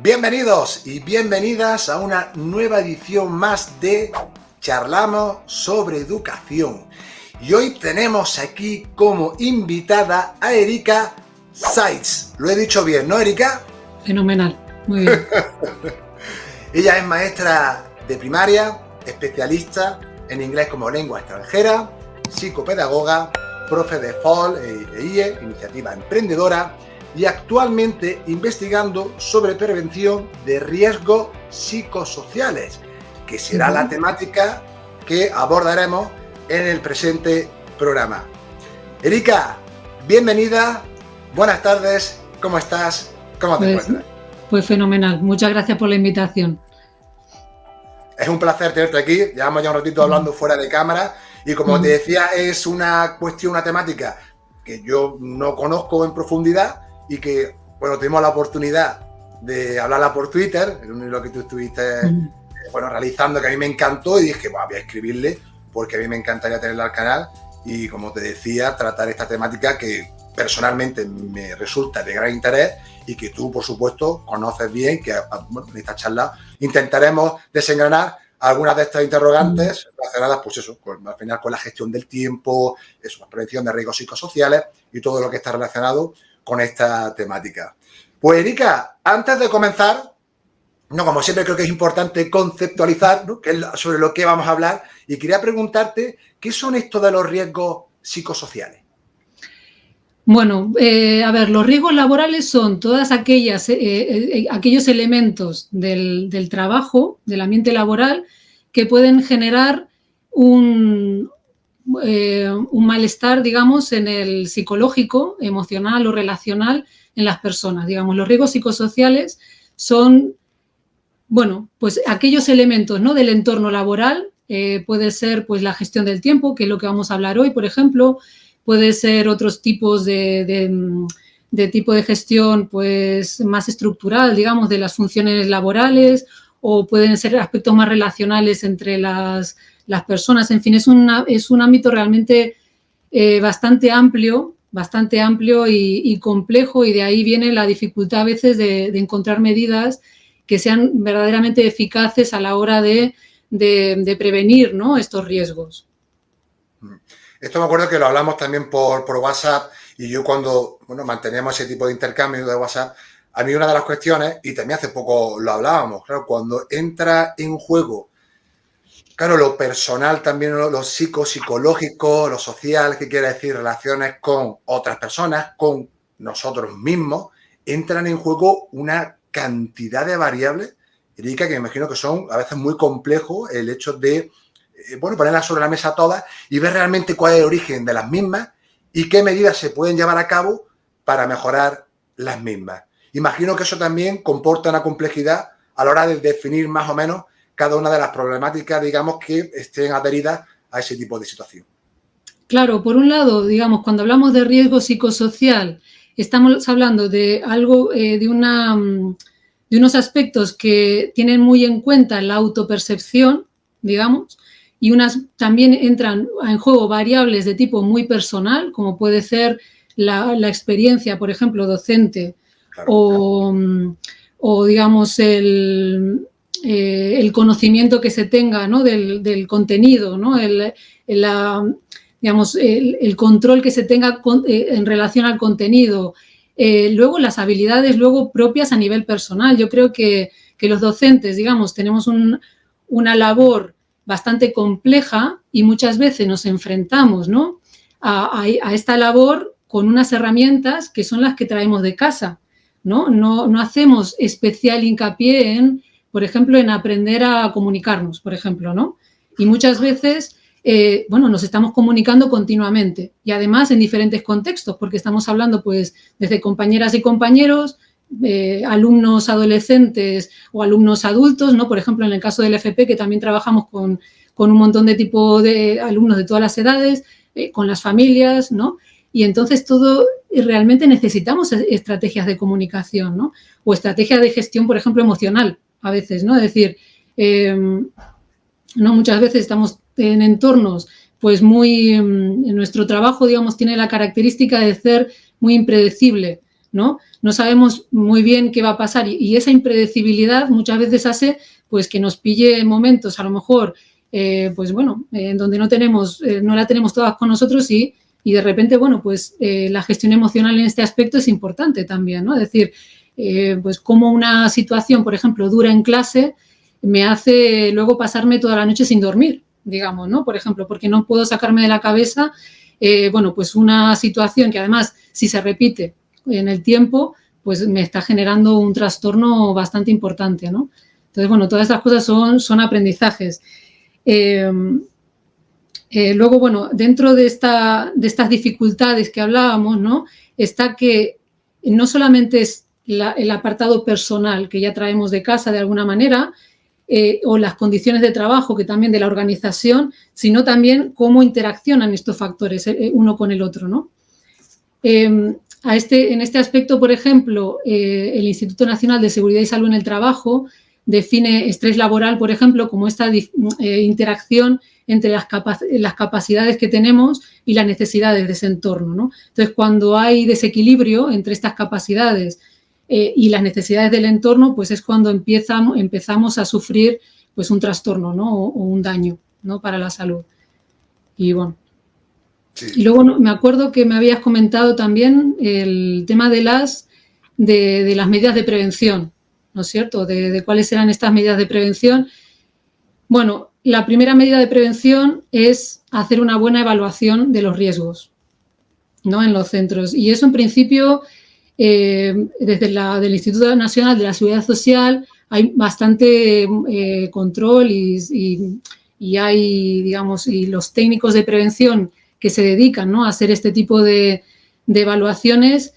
Bienvenidos y bienvenidas a una nueva edición más de Charlamos sobre Educación. Y hoy tenemos aquí como invitada a Erika Saitz. Lo he dicho bien, ¿no, Erika? Fenomenal, muy bien. Ella es maestra de primaria, especialista en inglés como lengua extranjera, psicopedagoga, profe de FOL e IE, iniciativa emprendedora, y actualmente investigando sobre prevención de riesgos psicosociales, que será la temática que abordaremos en el presente programa. Erika, bienvenida, buenas tardes, ¿cómo estás? ¿Cómo te encuentras? Pues fenomenal, muchas gracias por la invitación. Es un placer tenerte aquí, llevamos ya un ratito hablando fuera de cámara y como te decía, es una cuestión, una temática que yo no conozco en profundidad y que, bueno, tuvimos la oportunidad de hablarla por Twitter, en un hilo que tú estuviste realizando, que a mí me encantó, y dije, bueno, voy a escribirle porque a mí me encantaría tenerla al canal y, como te decía, tratar esta temática que personalmente me resulta de gran interés y que tú, por supuesto, conoces bien, que bueno, en esta charla intentaremos desengranar algunas de estas interrogantes relacionadas, pues eso, al final con la gestión del tiempo, eso, la prevención de riesgos psicosociales y todo lo que está relacionado con esta temática. Pues, Erika, antes de comenzar, no, como siempre creo que es importante conceptualizar, ¿no?, que es sobre lo que vamos a hablar, y quería preguntarte, ¿qué son estos de los riesgos psicosociales? Bueno, a ver, los riesgos laborales son todas aquellos elementos del trabajo, del ambiente laboral, que pueden generar un malestar, digamos, en el psicológico, emocional o relacional en las personas. Digamos, los riesgos psicosociales son, bueno, pues aquellos elementos, ¿no?, del entorno laboral. Puede ser, pues, la gestión del tiempo, que es lo que vamos a hablar hoy, por ejemplo. Puede ser otros tipos de tipo de gestión, pues, más estructural, digamos, de las funciones laborales, o pueden ser aspectos más relacionales entre las personas. En fin, es un ámbito realmente bastante amplio y complejo, y de ahí viene la dificultad a veces de encontrar medidas que sean verdaderamente eficaces a la hora de prevenir, ¿no?, estos riesgos. Esto me acuerdo que lo hablamos también por WhatsApp, y yo cuando, bueno, manteníamos ese tipo de intercambio de WhatsApp, a mí una de las cuestiones, y también hace poco lo hablábamos, claro, cuando entra en juego, claro, lo personal también, lo psicológico, lo social, que quiere decir relaciones con otras personas, con nosotros mismos, entran en juego una cantidad de variables, Erika, que me imagino que son a veces muy complejos el hecho de, bueno, ponerlas sobre la mesa todas y ver realmente cuál es el origen de las mismas y qué medidas se pueden llevar a cabo para mejorar las mismas. Imagino que eso también comporta una complejidad a la hora de definir más o menos cada una de las problemáticas, digamos, que estén adheridas a ese tipo de situación. Claro, por un lado, digamos, cuando hablamos de riesgo psicosocial, estamos hablando de algo, de unos aspectos que tienen muy en cuenta la autopercepción, digamos, y también entran en juego variables de tipo muy personal, como puede ser la experiencia, por ejemplo, docente, claro, o digamos, el conocimiento que se tenga, ¿no?, del contenido, ¿no?, digamos, el control que se tenga en relación al contenido. Luego, las habilidades propias a nivel personal. Yo creo que los docentes, digamos, tenemos una labor bastante compleja y muchas veces nos enfrentamos, ¿no?, a esta labor con unas herramientas que son las que traemos de casa, ¿no? No hacemos especial hincapié en, por ejemplo, en aprender a comunicarnos, por ejemplo, ¿no? Y muchas veces, bueno, nos estamos comunicando continuamente y además en diferentes contextos, porque estamos hablando, pues, desde compañeras y compañeros, alumnos adolescentes o alumnos adultos, ¿no? Por ejemplo, en el caso del FP, que también trabajamos con un montón de tipo de alumnos de todas las edades, con las familias, ¿no? Y entonces realmente necesitamos estrategias de comunicación, ¿no? O estrategias de gestión, por ejemplo, emocional, a veces, ¿no? Es decir, ¿no?, muchas veces estamos en entornos, pues, en nuestro trabajo, digamos, tiene la característica de ser muy impredecible, ¿no? No sabemos muy bien qué va a pasar y esa impredecibilidad muchas veces hace pues que nos pille en momentos a lo mejor pues bueno, en donde no la tenemos todas con nosotros y de repente, bueno, pues la gestión emocional en este aspecto es importante también, ¿no? Es decir, pues como una situación, por ejemplo, dura en clase me hace luego pasarme toda la noche sin dormir, digamos, ¿no? Por ejemplo, porque no puedo sacarme de la cabeza, bueno, pues una situación que además, si se repite en el tiempo, pues me está generando un trastorno bastante importante, ¿no? Entonces, bueno, todas estas cosas son aprendizajes. Luego, bueno, dentro de estas dificultades que hablábamos, ¿no? Está que no solamente es el apartado personal que ya traemos de casa de alguna manera, o las condiciones de trabajo, que también de la organización, sino también cómo interaccionan estos factores uno con el otro, ¿no? En este aspecto, por ejemplo, el Instituto Nacional de Seguridad y Salud en el Trabajo define estrés laboral, por ejemplo, como esta interacción entre las capacidades que tenemos y las necesidades de ese entorno, ¿no? Entonces, cuando hay desequilibrio entre estas capacidades y las necesidades del entorno, pues es cuando empezamos a sufrir pues un trastorno, ¿no? o un daño, ¿no? Para la salud. Y bueno. Sí. Y luego me acuerdo que me habías comentado también el tema de las medidas de prevención, ¿no es cierto? De cuáles eran estas medidas de prevención. Bueno, la primera medida de prevención es hacer una buena evaluación de los riesgos, ¿no? En los centros. Y eso, en principio, desde del Instituto Nacional de la Seguridad Social hay bastante control y hay, digamos, y los técnicos de prevención que se dedican, ¿no? A hacer este tipo de evaluaciones,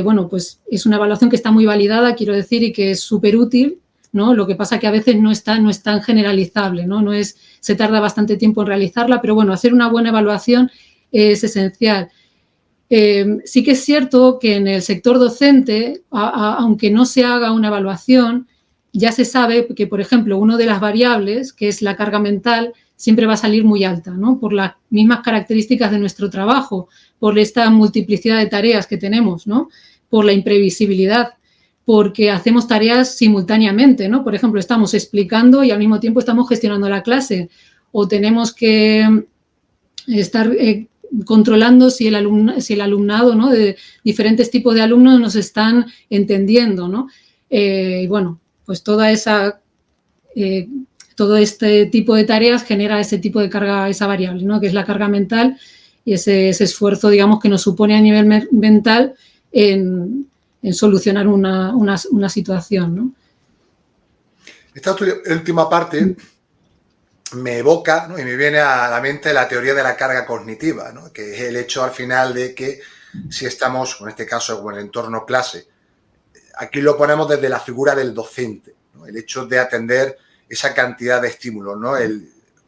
bueno, pues es una evaluación que está muy validada, quiero decir, y que es súper útil, ¿no? Lo que pasa que a veces no es tan generalizable, ¿no? Se tarda bastante tiempo en realizarla, pero bueno, hacer una buena evaluación es esencial. Sí que es cierto que en el sector docente, aunque no se haga una evaluación, ya se sabe que, por ejemplo, una de las variables, que es la carga mental, siempre va a salir muy alta, ¿no? Por las mismas características de nuestro trabajo, por esta multiplicidad de tareas que tenemos, ¿no? Por la imprevisibilidad, porque hacemos tareas simultáneamente, ¿no? Por ejemplo, estamos explicando y al mismo tiempo estamos gestionando la clase, o tenemos que estar controlando si el alumnado, ¿no? De diferentes tipos de alumnos nos están entendiendo, ¿no? Y bueno, pues todo este tipo de tareas genera ese tipo de carga, esa variable, ¿no? Que es la carga mental y ese esfuerzo, digamos, que nos supone a nivel mental en solucionar una situación, ¿no? Esta última parte me evoca, ¿no? Y me viene a la mente la teoría de la carga cognitiva, ¿no? Que es el hecho al final de que si estamos, en este caso, con el entorno clase, aquí lo ponemos desde la figura del docente, ¿no? El hecho de atender esa cantidad de estímulos, ¿no?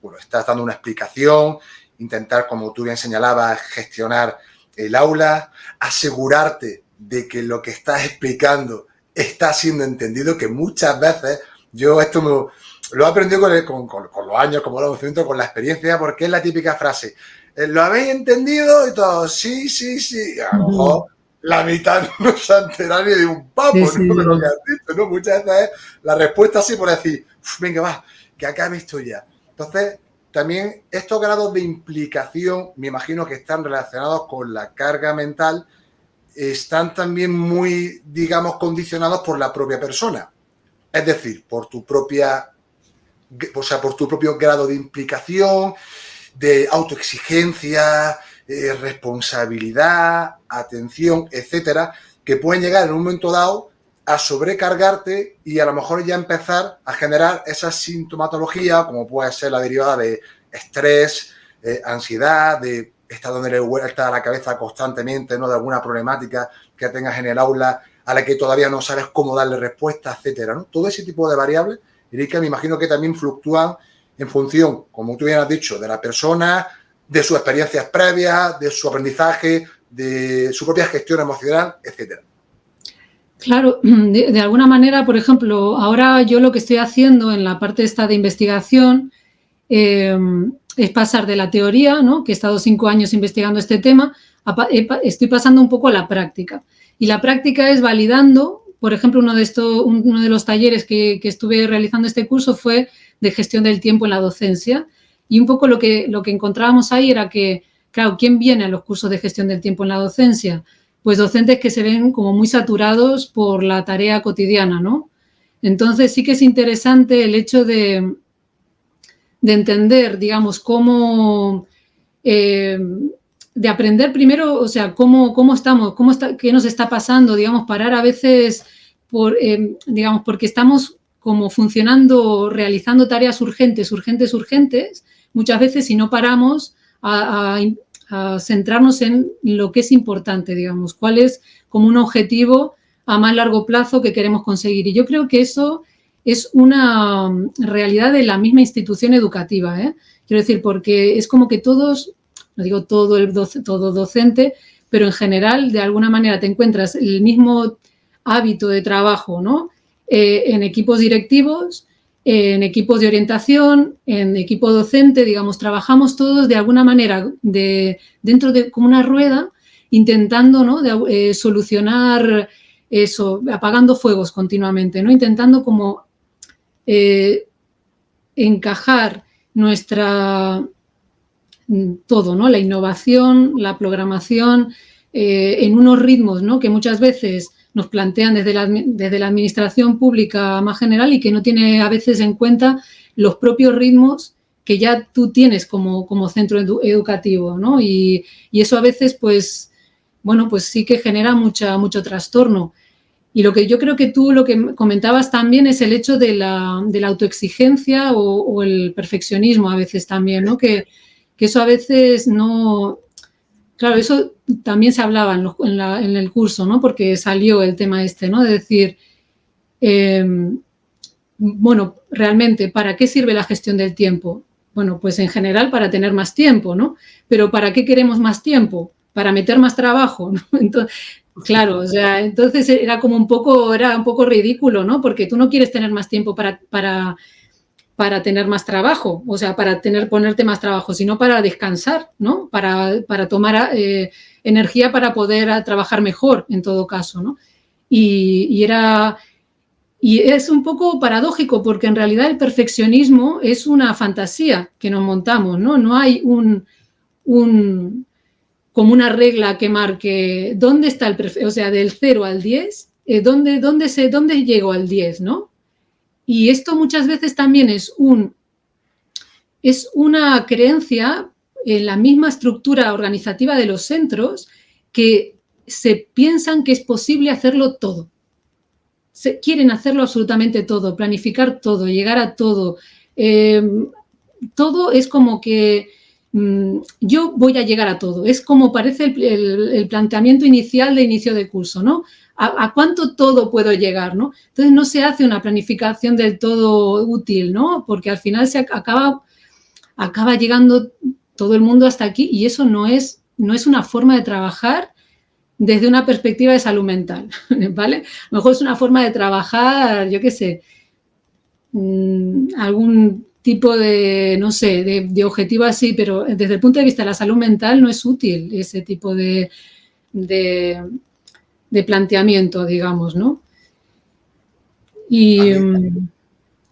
Bueno, estás dando una explicación, intentar, como tú bien señalabas, gestionar el aula, asegurarte de que lo que estás explicando está siendo entendido, que muchas veces yo esto lo he aprendido con los años, como lo docente, con la experiencia, porque es la típica frase, ¿lo habéis entendido? Y todos, sí, sí, sí, a lo mejor la mitad no se ha enterado ni de un papo, sí, ¿no? De lo que has dicho, ¿no? Muchas veces la respuesta así por decir, venga, va, que acá he visto ya. Entonces, también estos grados de implicación, me imagino que están relacionados con la carga mental, están también muy, digamos, condicionados por la propia persona. Es decir, por tu propio grado de implicación, de autoexigencia, responsabilidad, atención, etcétera, que pueden llegar en un momento dado a sobrecargarte y a lo mejor ya empezar a generar esa sintomatología, como puede ser la derivada de estrés, ansiedad, de estar dándole vuelta a la cabeza constantemente, ¿no? De alguna problemática que tengas en el aula a la que todavía no sabes cómo darle respuesta, etcétera, ¿no? Todo ese tipo de variables, Erika, me imagino que también fluctúan en función, como tú bien has dicho, de la persona, de sus experiencias previas, de su aprendizaje, de su propia gestión emocional, etcétera. Claro, de alguna manera, por ejemplo, ahora yo lo que estoy haciendo en la parte esta de investigación es pasar de la teoría, ¿no? Que he estado 5 años investigando este tema, estoy pasando un poco a la práctica. Y la práctica es validando, por ejemplo, uno de los talleres que estuve realizando este curso fue de gestión del tiempo en la docencia. Y un poco lo que encontrábamos ahí era que, claro, ¿quién viene a los cursos de gestión del tiempo en la docencia? Pues docentes que se ven como muy saturados por la tarea cotidiana, ¿no? Entonces sí que es interesante el hecho de entender, digamos, cómo, de aprender primero, o sea, cómo estamos, qué nos está pasando, digamos, parar a veces, digamos, porque estamos como funcionando, realizando tareas urgentes, muchas veces si no paramos a centrarnos en lo que es importante, digamos, cuál es como un objetivo a más largo plazo que queremos conseguir. Y yo creo que eso es una realidad de la misma institución educativa, ¿eh? Quiero decir, porque es como que todos, no digo todo docente, pero en general, de alguna manera te encuentras el mismo hábito de trabajo, ¿no? En equipos directivos, en equipos de orientación, en equipo docente, digamos, trabajamos todos de alguna manera dentro de como una rueda, intentando, ¿no? Solucionar eso, apagando fuegos continuamente, ¿no? Intentando como encajar todo, ¿no? La innovación, la programación, en unos ritmos, ¿no? Que muchas veces nos plantean desde la administración pública más general y que no tiene a veces en cuenta los propios ritmos que ya tú tienes como centro educativo, ¿no? Y eso a veces, pues, bueno, pues sí que genera mucho trastorno. Y lo que yo creo que tú lo que comentabas también es el hecho de la autoexigencia o el perfeccionismo a veces también, ¿no? Que eso a veces no... Claro, eso también se hablaba en el curso, ¿no? Porque salió el tema este, ¿no? De decir, bueno, realmente, ¿para qué sirve la gestión del tiempo? Bueno, pues en general para tener más tiempo, ¿no? Pero ¿para qué queremos más tiempo? Para meter más trabajo, ¿no? Entonces, claro, o sea, entonces era un poco ridículo, ¿no? Porque tú no quieres tener más tiempo para tener más trabajo, o sea, ponerte más trabajo, sino para descansar, ¿no? Para tomar energía para poder trabajar mejor, en todo caso, ¿no? Y es un poco paradójico porque en realidad el perfeccionismo es una fantasía que nos montamos, ¿no? No hay como una regla que marque dónde está o sea, del 0 al 10, ¿dónde llego al 10, ¿no? Y esto muchas veces también es una creencia en la misma estructura organizativa de los centros que se piensan que es posible hacerlo todo. Quieren hacerlo absolutamente todo, planificar todo, llegar a todo. Todo es como que yo voy a llegar a todo. Es como parece el planteamiento inicial de inicio de curso, ¿no? ¿A cuánto todo puedo llegar, ¿no? Entonces no se hace una planificación del todo útil, ¿no? Porque al final se acaba llegando todo el mundo hasta aquí y eso no es una forma de trabajar desde una perspectiva de salud mental, ¿vale? A lo mejor es una forma de trabajar, yo qué sé, algún tipo de, no sé, de objetivo así, pero desde el punto de vista de la salud mental no es útil ese tipo de planteamiento, digamos, ¿no? Y...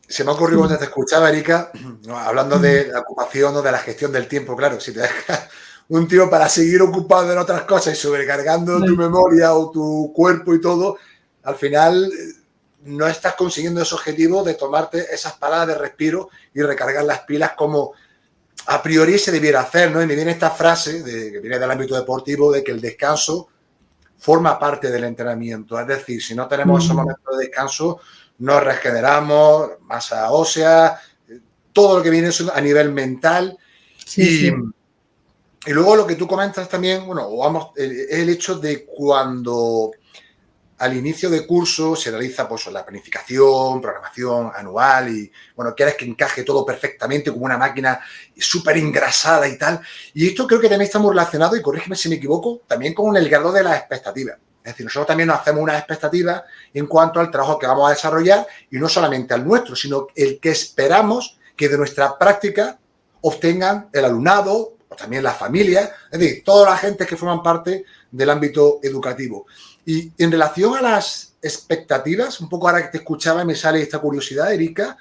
Se me ha ocurrido cuando te escuchaba, Erika, hablando de la ocupación o de la gestión del tiempo, claro, si te dejas un tío para seguir ocupado en otras cosas y sobrecargando tu memoria o tu cuerpo y todo, al final no estás consiguiendo ese objetivo de tomarte esas paradas de respiro y recargar las pilas como a priori se debiera hacer, ¿no? Y me viene esta frase que viene del ámbito deportivo de que el descanso forma parte del entrenamiento. Es decir, si no tenemos esos momentos de descanso, nos regeneramos, masa ósea, todo lo que viene a nivel mental. Sí. Y luego lo que tú comentas también, bueno, es el hecho de cuando al inicio de curso se realiza pues la planificación, programación anual y, bueno, quieres que encaje todo perfectamente como una máquina súper engrasada y tal. Y esto creo que también está muy relacionado, y corrígeme si me equivoco, también con el grado de las expectativas. Es decir, nosotros también nos hacemos unas expectativas en cuanto al trabajo que vamos a desarrollar y no solamente al nuestro, sino el que esperamos que de nuestra práctica obtengan el alumnado o también las familias, es decir, toda la gente que forman parte del ámbito educativo. Y en relación a las expectativas, un poco ahora que te escuchaba me sale esta curiosidad, Erika,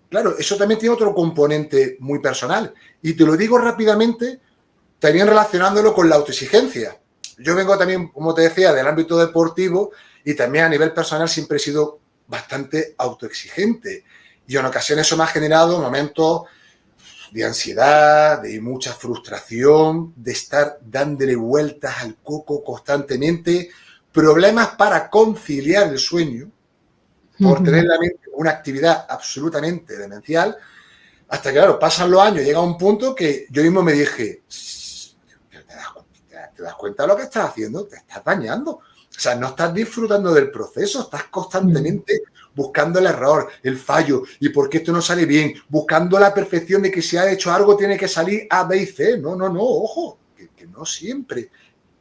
claro, eso también tiene otro componente muy personal. Y te lo digo rápidamente, también relacionándolo con la autoexigencia. Yo vengo también, como te decía, del ámbito deportivo y también a nivel personal siempre he sido bastante autoexigente. Y en ocasiones eso me ha generado momentos de ansiedad, de mucha frustración, de estar dándole vueltas al coco constantemente, problemas para conciliar el sueño, por tener la mente una actividad absolutamente demencial, hasta que, claro, pasan los años, llega un punto que yo mismo me dije, ¿te das cuenta de lo que estás haciendo? Te estás dañando. O sea, no estás disfrutando del proceso, estás constantemente buscando el error, el fallo, y por qué esto no sale bien, buscando la perfección de que si ha hecho algo tiene que salir A, B y C. No, ojo, que no siempre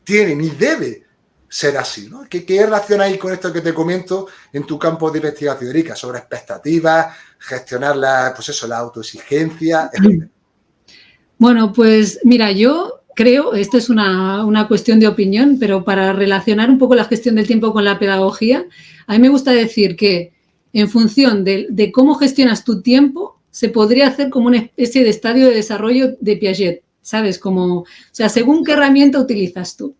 tiene ni debe ser así, ¿no? ¿Qué relación hay con esto que te comento en tu campo de investigación, Erika? Sobre expectativas, gestionar la autoexigencia, etc. Bueno, pues mira, yo creo, esto es una cuestión de opinión, pero para relacionar un poco la gestión del tiempo con la pedagogía, a mí me gusta decir que en función de cómo gestionas tu tiempo, se podría hacer como una especie de estadio de desarrollo de Piaget, ¿sabes? Como, o sea, según qué herramienta utilizas tú,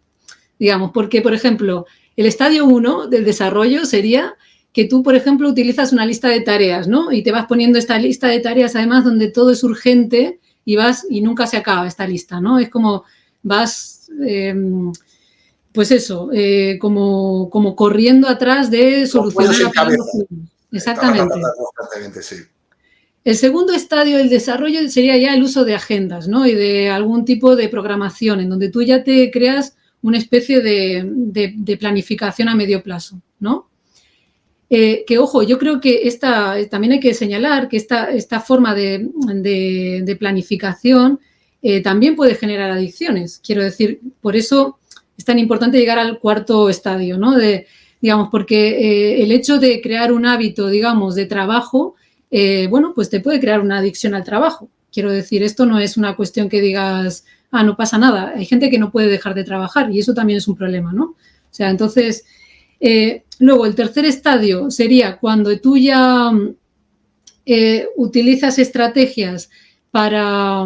digamos, porque, por ejemplo, el estadio 1 del desarrollo sería que tú, por ejemplo, utilizas una lista de tareas, ¿no? Y te vas poniendo esta lista de tareas, además, donde todo es urgente y nunca se acaba esta lista, ¿no? Es como vas, pues eso, como corriendo atrás de solucionar. Exactamente. Sí. El segundo estadio del desarrollo sería ya el uso de agendas, ¿no? Y de algún tipo de programación, en donde tú ya te creas una especie de planificación a medio plazo, ¿no? Que, ojo, yo creo que también hay que señalar que esta forma de planificación también puede generar adicciones. Quiero decir, por eso es tan importante llegar al cuarto estadio, ¿no? Digamos, porque el hecho de crear un hábito, digamos, de trabajo, bueno, pues te puede crear una adicción al trabajo. Quiero decir, esto no es una cuestión que digas, no pasa nada. Hay gente que no puede dejar de trabajar y eso también es un problema, ¿no? O sea, entonces... luego, el tercer estadio sería cuando tú ya utilizas estrategias para,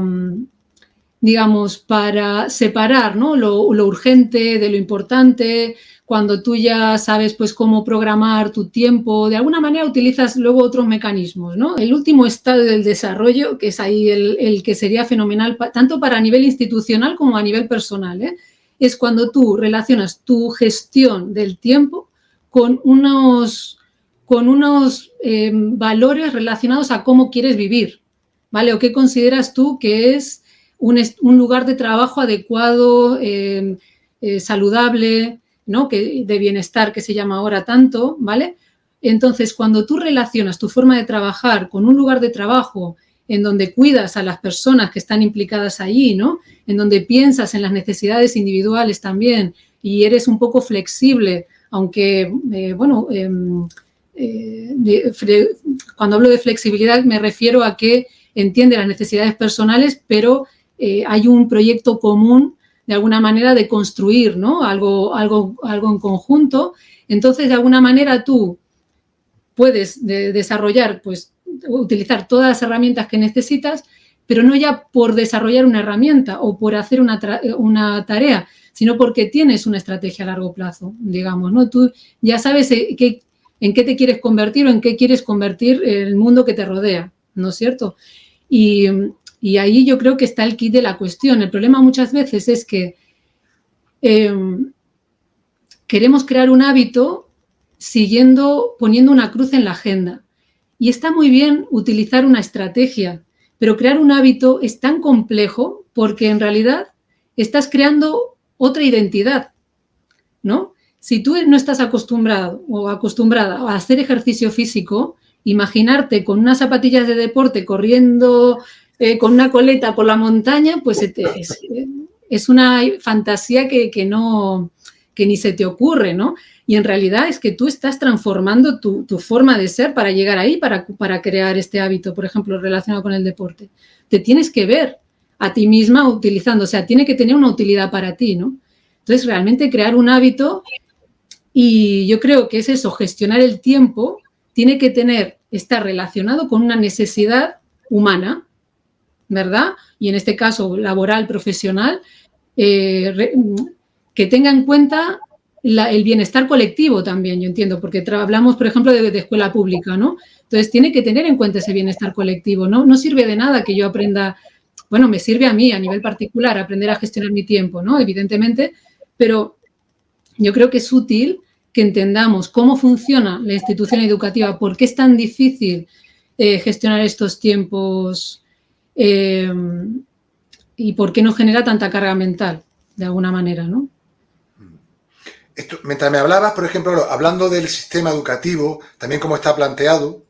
digamos, para separar, ¿no? lo urgente de lo importante, cuando tú ya sabes pues cómo programar tu tiempo, de alguna manera utilizas luego otros mecanismos, ¿no? El último estadio del desarrollo, que es ahí el que sería fenomenal, tanto para a nivel institucional como a nivel personal, es cuando tú relacionas tu gestión del tiempo con unos valores relacionados a cómo quieres vivir, ¿vale? O qué consideras tú que es un lugar de trabajo adecuado, saludable, ¿no? De bienestar, que se llama ahora tanto, ¿vale? Entonces, cuando tú relacionas tu forma de trabajar con un lugar de trabajo en donde cuidas a las personas que están implicadas allí, ¿no? En donde piensas en las necesidades individuales también y eres un poco flexible, aunque, bueno, cuando hablo de flexibilidad me refiero a que entiende las necesidades personales, pero hay un proyecto común de alguna manera de construir, ¿no? algo en conjunto. Entonces, de alguna manera tú puedes desarrollar, pues, utilizar todas las herramientas que necesitas, pero no ya por desarrollar una herramienta o por hacer una tarea, sino porque tienes una estrategia a largo plazo, digamos, ¿no? Tú ya sabes en qué te quieres convertir o en qué quieres convertir el mundo que te rodea, ¿no es cierto? Y ahí yo creo que está el kit de la cuestión. El problema muchas veces es que queremos crear un hábito poniendo una cruz en la agenda. Y está muy bien utilizar una estrategia, pero crear un hábito es tan complejo porque en realidad estás creando otra identidad, ¿no? Si tú no estás acostumbrado o acostumbrada a hacer ejercicio físico, imaginarte con unas zapatillas de deporte corriendo con una coleta por la montaña, pues es una fantasía que ni se te ocurre, ¿no? Y en realidad es que tú estás transformando tu forma de ser para llegar ahí, para crear este hábito, por ejemplo, relacionado con el deporte. Te tienes que ver a ti misma utilizando. O sea, tiene que tener una utilidad para ti, ¿no? Entonces, realmente crear un hábito, y yo creo que es eso, gestionar el tiempo, tiene que estar relacionado con una necesidad humana, ¿verdad? Y en este caso, laboral, profesional, que tenga en cuenta el bienestar colectivo también, yo entiendo, porque hablamos, por ejemplo, de escuela pública, ¿no? Entonces, tiene que tener en cuenta ese bienestar colectivo, ¿no? No sirve de nada que yo aprenda, bueno, me sirve a mí a nivel particular aprender a gestionar mi tiempo, ¿no? Evidentemente, pero yo creo que es útil que entendamos cómo funciona la institución educativa, por qué es tan difícil gestionar estos tiempos y por qué nos genera tanta carga mental, de alguna manera, ¿no? Mientras me hablabas, por ejemplo, hablando del sistema educativo, también como está planteado,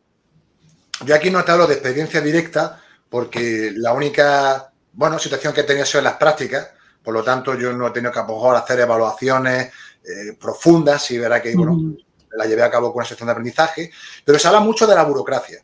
yo aquí no te hablo de experiencia directa, porque la única, situación que he tenido ha sido en las prácticas, por lo tanto yo no he tenido que a lo mejor hacer evaluaciones profundas, y verá que, la llevé a cabo con una sección de aprendizaje, pero se habla mucho de la burocracia,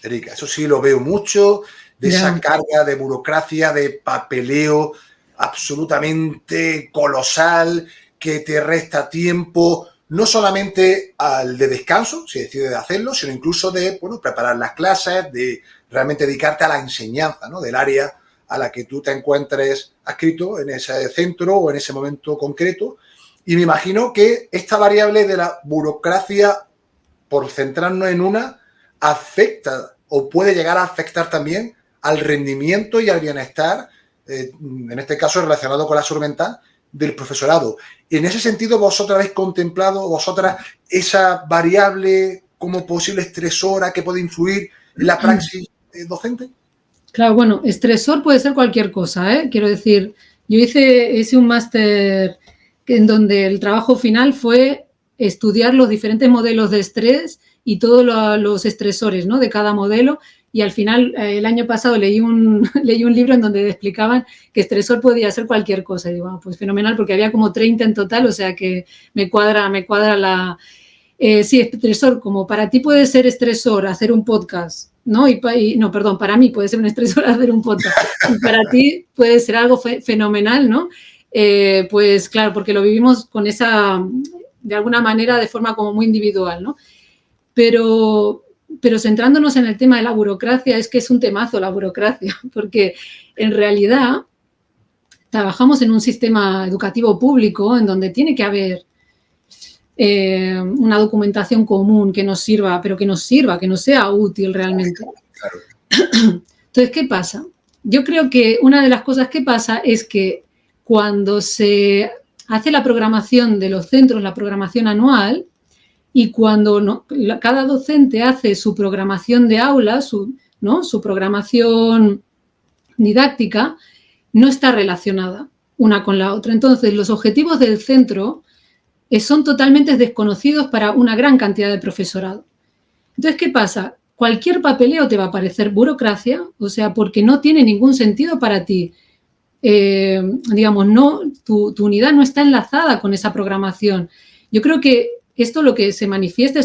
Erika, eso sí lo veo mucho, de esa carga de burocracia, de papeleo absolutamente colosal, que te resta tiempo, no solamente al de descanso, si decides hacerlo, sino incluso de preparar las clases, de realmente dedicarte a la enseñanza, ¿no? Del área a la que tú te encuentres adscrito en ese centro o en ese momento concreto. Y me imagino que esta variable de la burocracia, por centrarnos en una, afecta o puede llegar a afectar también al rendimiento y al bienestar, en este caso relacionado con la salud mental, del profesorado. En ese sentido, ¿vosotras habéis contemplado, esa variable como posible estresora que puede influir en la praxis docente? Claro, bueno, estresor puede ser cualquier cosa, ¿eh? Quiero decir, yo hice un máster en donde el trabajo final fue estudiar los diferentes modelos de estrés y todos los estresores, ¿no? De cada modelo. Y al final, el año pasado leí un libro en donde explicaban que estresor podía ser cualquier cosa. Y digo, pues fenomenal, porque había como 30 en total, o sea que me cuadra la... sí, estresor, como para ti puede ser estresor hacer un podcast, ¿no? Para mí puede ser un estresor hacer un podcast. Y para ti puede ser algo fenomenal, ¿no? Pues claro, porque lo vivimos con de alguna manera, de forma como muy individual, ¿no? Pero centrándonos en el tema de la burocracia, es que es un temazo la burocracia, porque en realidad trabajamos en un sistema educativo público en donde tiene que haber una documentación común que nos sirva, pero que nos sea útil realmente. Claro. Entonces, ¿qué pasa? Yo creo que una de las cosas que pasa es que cuando se hace la programación de los centros, la programación anual, y cuando cada docente hace su programación de aula, su programación didáctica, no está relacionada una con la otra. Entonces, los objetivos del centro son totalmente desconocidos para una gran cantidad de profesorado. Entonces, ¿qué pasa? Cualquier papeleo te va a parecer burocracia, o sea, porque no tiene ningún sentido para ti. Tu unidad no está enlazada con esa programación. Yo creo que esto lo que se manifiesta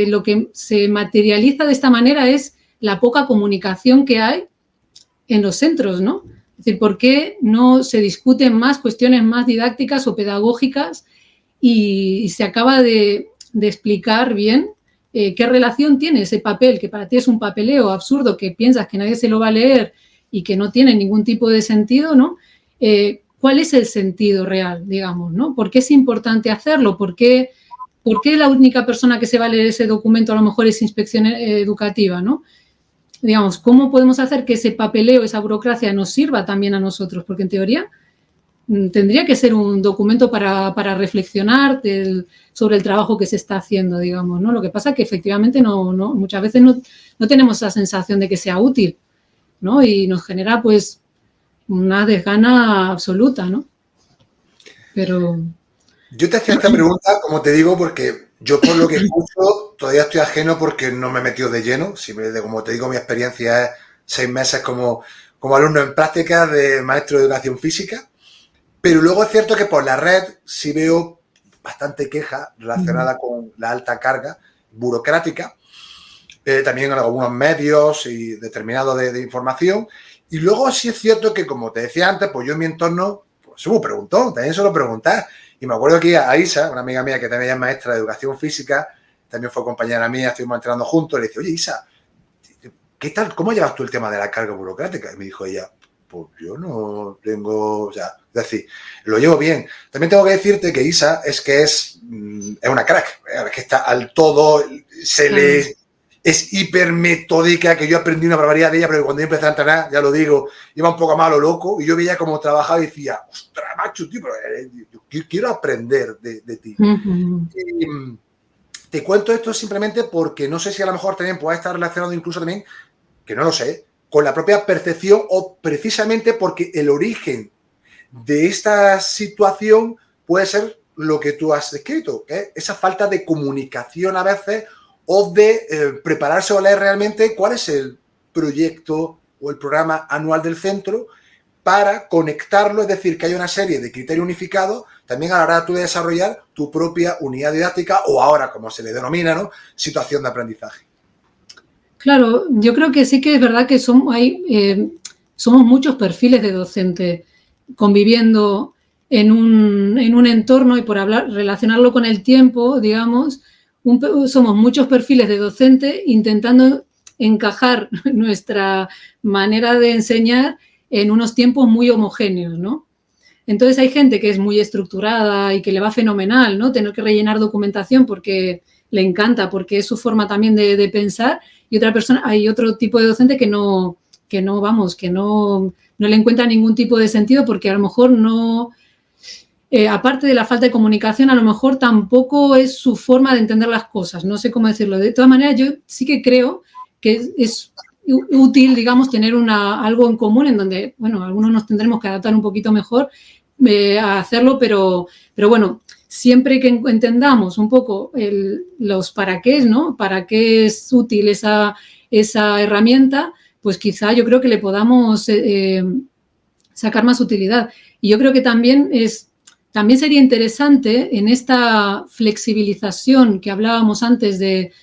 lo que se materializa de esta manera es la poca comunicación que hay en los centros, ¿no? Es decir, ¿por qué no se discuten más cuestiones más didácticas o pedagógicas y se acaba de explicar bien qué relación tiene ese papel, que para ti es un papeleo absurdo, que piensas que nadie se lo va a leer y que no tiene ningún tipo de sentido, ¿no? ¿Cuál es el sentido real, digamos, ¿no? ¿Por qué es importante hacerlo? ¿Por qué la única persona que se va a leer ese documento a lo mejor es inspección educativa, ¿no? Digamos, ¿cómo podemos hacer que ese papeleo, esa burocracia nos sirva también a nosotros? Porque en teoría tendría que ser un documento para reflexionar sobre el trabajo que se está haciendo, digamos, ¿no? Lo que pasa es que efectivamente muchas veces no tenemos esa sensación de que sea útil, ¿no? Y nos genera, pues, una desgana absoluta, ¿no? Pero... Yo te hacía esta pregunta, como te digo, porque yo por lo que escucho todavía estoy ajeno porque no me he metido de lleno. Como te digo, mi experiencia es 6 meses como alumno en práctica de maestro de educación física. Pero luego es cierto que por la red sí veo bastante queja relacionada con la alta carga burocrática. también en algunos medios y determinados de información. Y luego sí es cierto que, como te decía antes, pues yo en mi entorno, pues hubo preguntón, también suelo preguntar. Y me acuerdo que a Isa, una amiga mía que también es maestra de educación física, también fue compañera mía, estuvimos entrenando juntos, le dije, oye Isa, ¿qué tal? ¿Cómo llevas tú el tema de la carga burocrática? Y me dijo ella, pues yo no tengo, o sea, es decir, lo llevo bien. También tengo que decirte que Isa es una crack, es que está al todo, es hiper metódica, que yo aprendí una barbaridad de ella, pero cuando yo empecé a entrenar, ya lo digo, iba un poco más a lo loco y yo veía cómo trabajaba y decía, ostras, macho, tío, pero yo quiero aprender de ti. Y te cuento esto simplemente porque no sé si a lo mejor también pueda estar relacionado incluso también, que no lo sé, con la propia percepción o precisamente porque el origen de esta situación puede ser lo que tú has descrito, esa falta de comunicación a veces o de prepararse o leer realmente cuál es el proyecto o el programa anual del centro para conectarlo, es decir, que haya una serie de criterios unificados también a la hora de desarrollar tu propia unidad didáctica o ahora, como se le denomina, ¿no?, situación de aprendizaje. Claro, yo creo que sí que es verdad que somos muchos perfiles de docente conviviendo en un entorno y por relacionarlo con el tiempo, digamos, somos muchos perfiles de docente intentando encajar nuestra manera de enseñar en unos tiempos muy homogéneos, ¿no? Entonces hay gente que es muy estructurada y que le va fenomenal, ¿no?, tener que rellenar documentación porque le encanta, porque es su forma también de pensar, y hay otro tipo de docente que no le encuentra ningún tipo de sentido porque a lo mejor no, aparte de la falta de comunicación, a lo mejor tampoco es su forma de entender las cosas, no sé cómo decirlo. De todas maneras, yo sí que creo que es útil, digamos, tener algo en común en donde, bueno, algunos nos tendremos que adaptar un poquito mejor a hacerlo, pero bueno, siempre que entendamos un poco los para qué, ¿no? Para qué es útil esa herramienta, pues quizá yo creo que le podamos sacar más utilidad. Y yo creo que también sería interesante en esta flexibilización que hablábamos antes de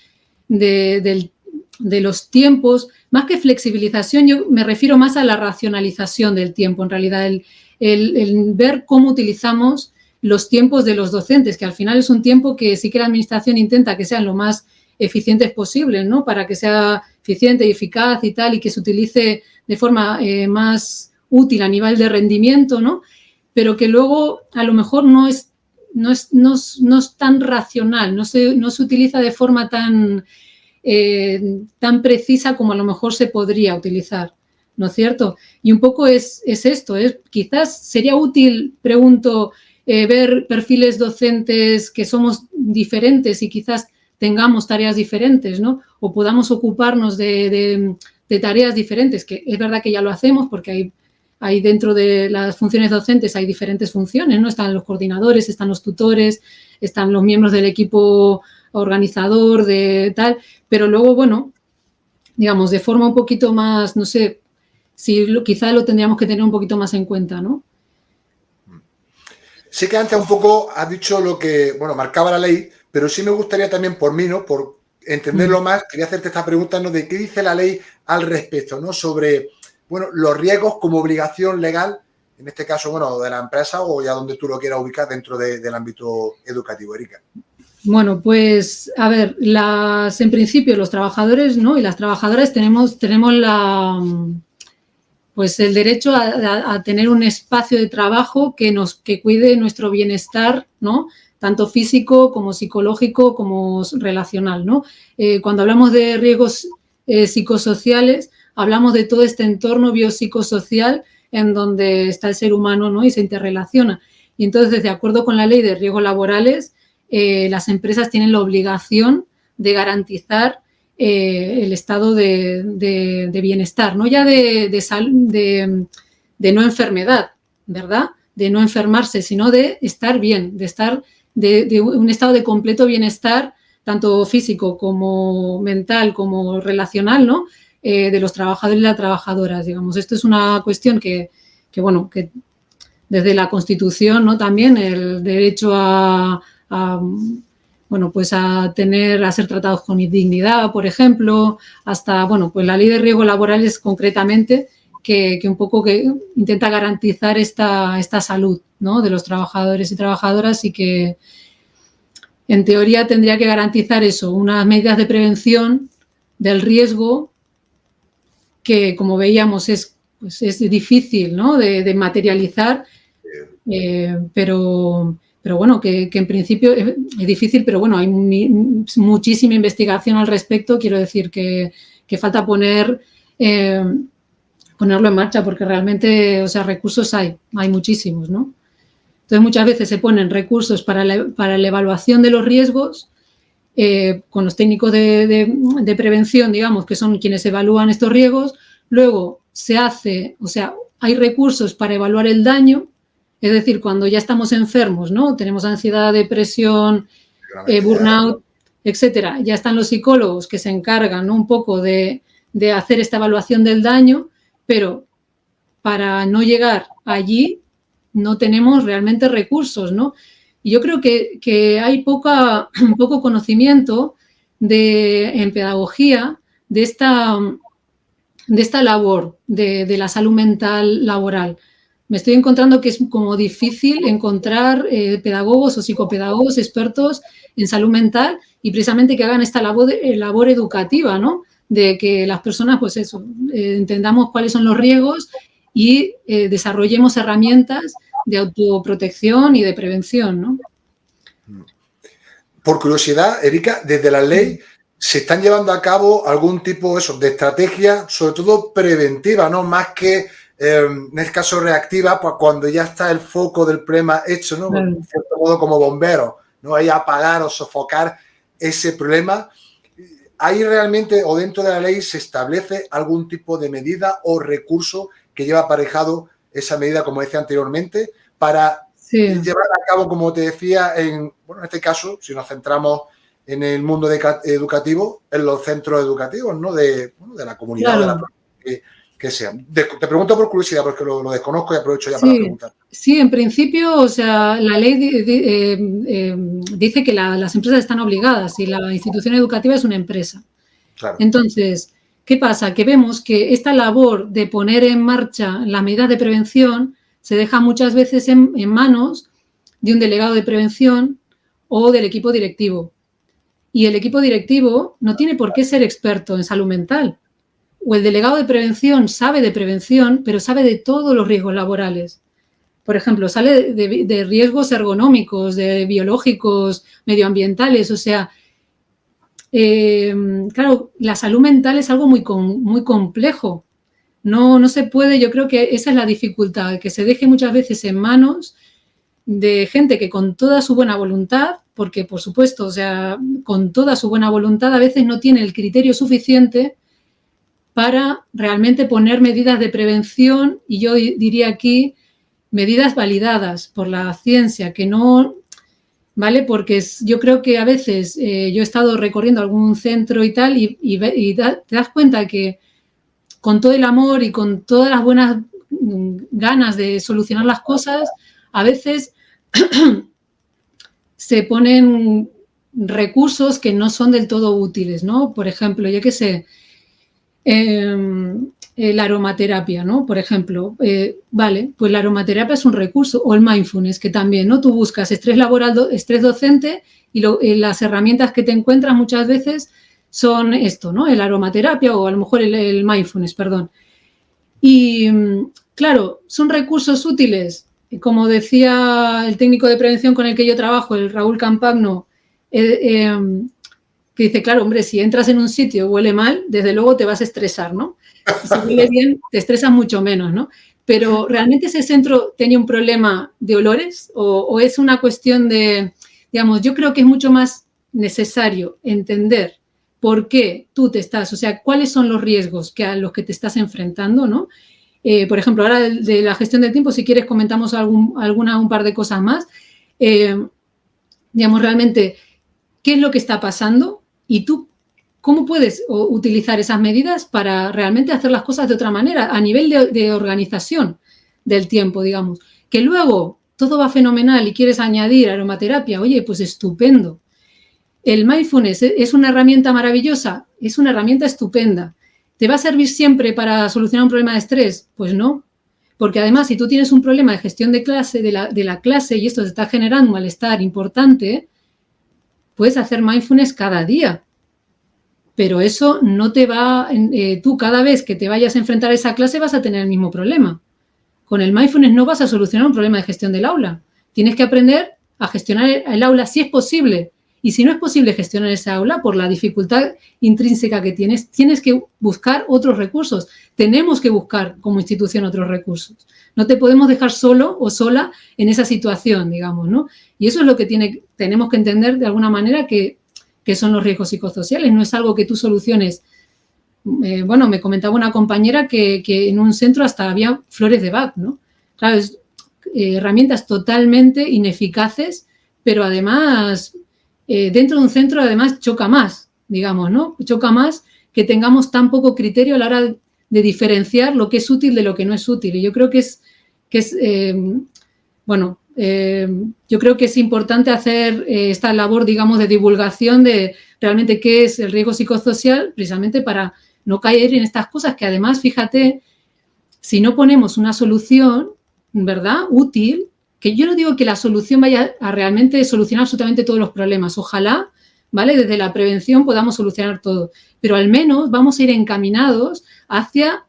los tiempos, más que flexibilización, yo me refiero más a la racionalización del tiempo, en realidad, el ver cómo utilizamos los tiempos de los docentes, que al final es un tiempo que sí que la administración intenta que sean lo más eficientes posibles, ¿no?, para que sea eficiente y eficaz y tal, y que se utilice de forma más útil a nivel de rendimiento, ¿no?, pero que luego a lo mejor no es tan racional, no se utiliza de forma tan precisa como a lo mejor se podría utilizar, ¿no es cierto? Y un poco es esto, quizás sería útil, pregunto, ver perfiles docentes que somos diferentes y quizás tengamos tareas diferentes, ¿no? O podamos ocuparnos de tareas diferentes, que es verdad que ya lo hacemos porque hay dentro de las funciones docentes hay diferentes funciones, ¿no? Están los coordinadores, están los tutores, están los miembros del equipo organizador, de tal, pero luego, bueno, digamos, de forma un poquito más, no sé, quizá lo tendríamos que tener un poquito más en cuenta, ¿no? Sí que antes un poco has dicho lo que, bueno, marcaba la ley, pero sí me gustaría también por mí, ¿no?, por entenderlo más, quería hacerte esta pregunta, ¿no?, de qué dice la ley al respecto, ¿no?, sobre, bueno, los riesgos como obligación legal, en este caso, bueno, de la empresa o ya donde tú lo quieras ubicar dentro del ámbito educativo, Erika. Bueno, pues, a ver, en principio los trabajadores, ¿no?, y las trabajadoras tenemos pues el derecho a tener un espacio de trabajo que cuide nuestro bienestar, ¿no?, tanto físico como psicológico como relacional, ¿no? Cuando hablamos de riesgos psicosociales, hablamos de todo este entorno biopsicosocial en donde está el ser humano, ¿no?, y se interrelaciona. Y entonces, de acuerdo con la ley de riesgos laborales, las empresas tienen la obligación de garantizar el estado de bienestar, no ya de no enfermedad, ¿verdad?, de no enfermarse, sino de estar bien, de estar de un estado de completo bienestar, tanto físico como mental, como relacional, ¿no?, de los trabajadores y las trabajadoras, digamos. Esto es una cuestión que desde la Constitución, ¿no?, también el derecho a bueno, pues a ser tratados con dignidad, por ejemplo, hasta, bueno, pues la ley de riesgos laborales concretamente, que un poco que intenta garantizar esta salud, ¿no?, de los trabajadores y trabajadoras, y que en teoría tendría que garantizar eso, unas medidas de prevención del riesgo que, como veíamos, es difícil, ¿no?, de materializar, pero bueno, que en principio es difícil, pero bueno, hay muchísima investigación al respecto. Quiero decir que falta ponerlo en marcha, porque realmente, o sea, recursos hay muchísimos, ¿no? Entonces, muchas veces se ponen recursos para la evaluación de los riesgos, con los técnicos de prevención, digamos, que son quienes evalúan estos riesgos. Luego hay recursos para evaluar el daño, es decir, cuando ya estamos enfermos, ¿no?, tenemos ansiedad, depresión, burnout, etcétera. Ya están los psicólogos que se encargan, ¿no?, un poco de hacer esta evaluación del daño, pero para no llegar allí no tenemos realmente recursos, ¿no? Y yo creo que hay poco conocimiento en pedagogía de esta labor de la salud mental laboral. Me estoy encontrando que es como difícil encontrar pedagogos o psicopedagogos expertos en salud mental, y precisamente que hagan esta labor educativa, ¿no?, de que las personas, pues eso, entendamos cuáles son los riesgos y desarrollemos herramientas de autoprotección y de prevención, ¿no? Por curiosidad, Erika, desde la ley se están llevando a cabo algún tipo de estrategia, sobre todo preventiva, ¿no?, más que en el caso reactiva, pues cuando ya está el foco del problema hecho, ¿no?, Claro. en cierto modo como bomberos, ¿no?, hay apagar o sofocar ese problema. ¿Hay realmente, o dentro de la ley, se establece algún tipo de medida o recurso que lleva aparejado esa medida, como decía anteriormente, para llevar a cabo, como te decía, en este caso, si nos centramos en el mundo educativo, en los centros educativos, ¿no?, de la comunidad, claro, o de la provincia que sean? Te pregunto por curiosidad, porque lo desconozco, y aprovecho ya para preguntar. Sí, en principio, o sea, la ley dice que las empresas están obligadas, y la institución educativa es una empresa. Claro. Entonces, ¿qué pasa? Que vemos que esta labor de poner en marcha las medidas de prevención se deja muchas veces en manos de un delegado de prevención o del equipo directivo. Y el equipo directivo no tiene por qué ser experto en salud mental. O el delegado de prevención sabe de prevención, pero sabe de todos los riesgos laborales. Por ejemplo, sale de riesgos ergonómicos, de biológicos, medioambientales. O sea, claro, la salud mental es algo muy complejo. No se puede, yo creo que esa es la dificultad, que se deje muchas veces en manos de gente que, con toda su buena voluntad, porque por supuesto, o sea, con toda su buena voluntad, a veces no tiene el criterio suficiente para realmente poner medidas de prevención, y yo diría aquí medidas validadas por la ciencia, que no, ¿vale? Porque yo creo que a veces yo he estado recorriendo algún centro y tal, y te das cuenta que con todo el amor y con todas las buenas ganas de solucionar las cosas, a veces se ponen recursos que no son del todo útiles, ¿no? Por ejemplo, yo qué sé, la aromaterapia, ¿no? Por ejemplo, vale, pues la aromaterapia es un recurso, o el mindfulness, que también, ¿no? Tú buscas estrés laboral, estrés docente, y las herramientas que te encuentras muchas veces son esto, ¿no? El aromaterapia, o a lo mejor el mindfulness, perdón. Y claro, son recursos útiles. Como decía el técnico de prevención con el que yo trabajo, el Raúl Campagno, que dice, claro, hombre, si entras en un sitio y huele mal, desde luego te vas a estresar, ¿no? Si huele bien, te estresas mucho menos, ¿no? Pero ¿realmente ese centro tenía un problema de olores? ¿O es una cuestión de, digamos, yo creo que es mucho más necesario entender por qué tú o sea, cuáles son los riesgos a los que te estás enfrentando, ¿no? Por ejemplo, ahora de la gestión del tiempo, si quieres comentamos un par de cosas más. Digamos, realmente, ¿qué es lo que está pasando? Y tú, ¿cómo puedes utilizar esas medidas para realmente hacer las cosas de otra manera, a nivel de organización del tiempo, digamos? Que luego todo va fenomenal y quieres añadir aromaterapia, oye, pues estupendo. ¿El mindfulness es una herramienta maravillosa? Es una herramienta estupenda. ¿Te va a servir siempre para solucionar un problema de estrés? Pues no. Porque además, si tú tienes un problema de gestión de clase, de la clase, y esto te está generando un malestar importante, puedes hacer mindfulness cada día. Pero eso no te va... tú cada vez que te vayas a enfrentar a esa clase vas a tener el mismo problema. Con el mindfulness no vas a solucionar un problema de gestión del aula. Tienes que aprender a gestionar el aula si es posible. Y si no es posible gestionar esa aula por la dificultad intrínseca que tienes, tienes que buscar otros recursos. Tenemos que buscar como institución otros recursos. No te podemos dejar solo o sola en esa situación, digamos, ¿no? Y eso es lo que tenemos que entender de alguna manera que son los riesgos psicosociales. No es algo que tú soluciones. Bueno, me comentaba una compañera que en un centro hasta había flores de Bach, ¿no? Claro, herramientas totalmente ineficaces, pero además... dentro de un centro, además, choca más, digamos, ¿no? Choca más que tengamos tan poco criterio a la hora de diferenciar lo que es útil de lo que no es útil. Y yo creo que yo creo que es importante hacer esta labor, digamos, de divulgación de realmente qué es el riesgo psicosocial, precisamente para no caer en estas cosas que además, fíjate, si no ponemos una solución, ¿verdad?, útil, que yo no digo que la solución vaya a realmente solucionar absolutamente todos los problemas. Ojalá, ¿vale?, desde la prevención podamos solucionar todo. Pero al menos vamos a ir encaminados hacia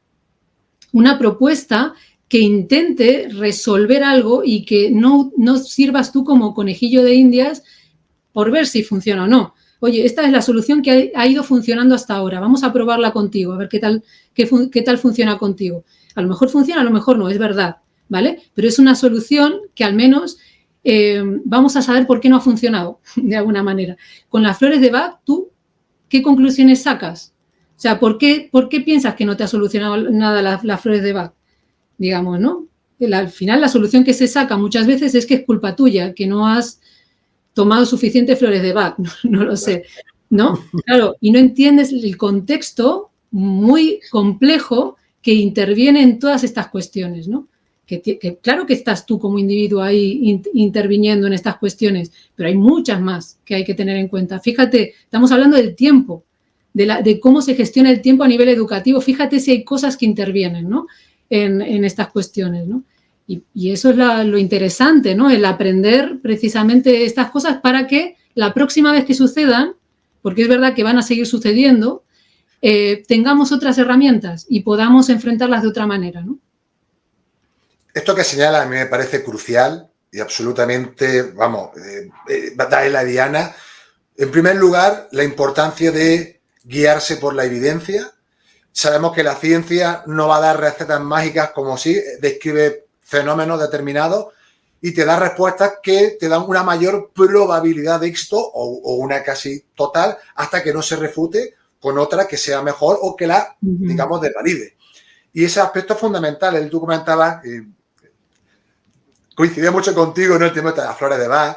una propuesta que intente resolver algo y que no sirvas tú como conejillo de indias por ver si funciona o no. Oye, esta es la solución que ha ido funcionando hasta ahora. Vamos a probarla contigo, a ver qué tal funciona contigo. A lo mejor funciona, a lo mejor no, es verdad. ¿Vale? Pero es una solución que al menos vamos a saber por qué no ha funcionado, de alguna manera. Con las flores de Bach, ¿tú qué conclusiones sacas? O sea, ¿por qué piensas que no te ha solucionado nada las flores de Bach? Digamos, ¿no? Al final, la solución que se saca muchas veces es que es culpa tuya, que no has tomado suficientes flores de Bach, no lo sé, ¿no? Claro, y no entiendes el contexto muy complejo que interviene en todas estas cuestiones, ¿no? Que claro que estás tú como individuo ahí interviniendo en estas cuestiones, pero hay muchas más que hay que tener en cuenta. Fíjate, estamos hablando del tiempo, de cómo se gestiona el tiempo a nivel educativo. Fíjate si hay cosas que intervienen, ¿no?, en estas cuestiones, ¿no? Y eso es lo interesante, ¿no?, el aprender precisamente estas cosas para que la próxima vez que sucedan, porque es verdad que van a seguir sucediendo, tengamos otras herramientas y podamos enfrentarlas de otra manera, ¿no? Esto que señala a mí me parece crucial y absolutamente, vamos, da en la diana. En primer lugar, la importancia de guiarse por la evidencia. Sabemos que la ciencia no va a dar recetas mágicas como si describe fenómenos determinados y te da respuestas que te dan una mayor probabilidad de éxito o una casi total hasta que no se refute con otra que sea mejor o que la, digamos, desvalide. Y ese aspecto es fundamental. Tú comentabas... coincide mucho contigo, ¿no?, el tema de las flores de Bach,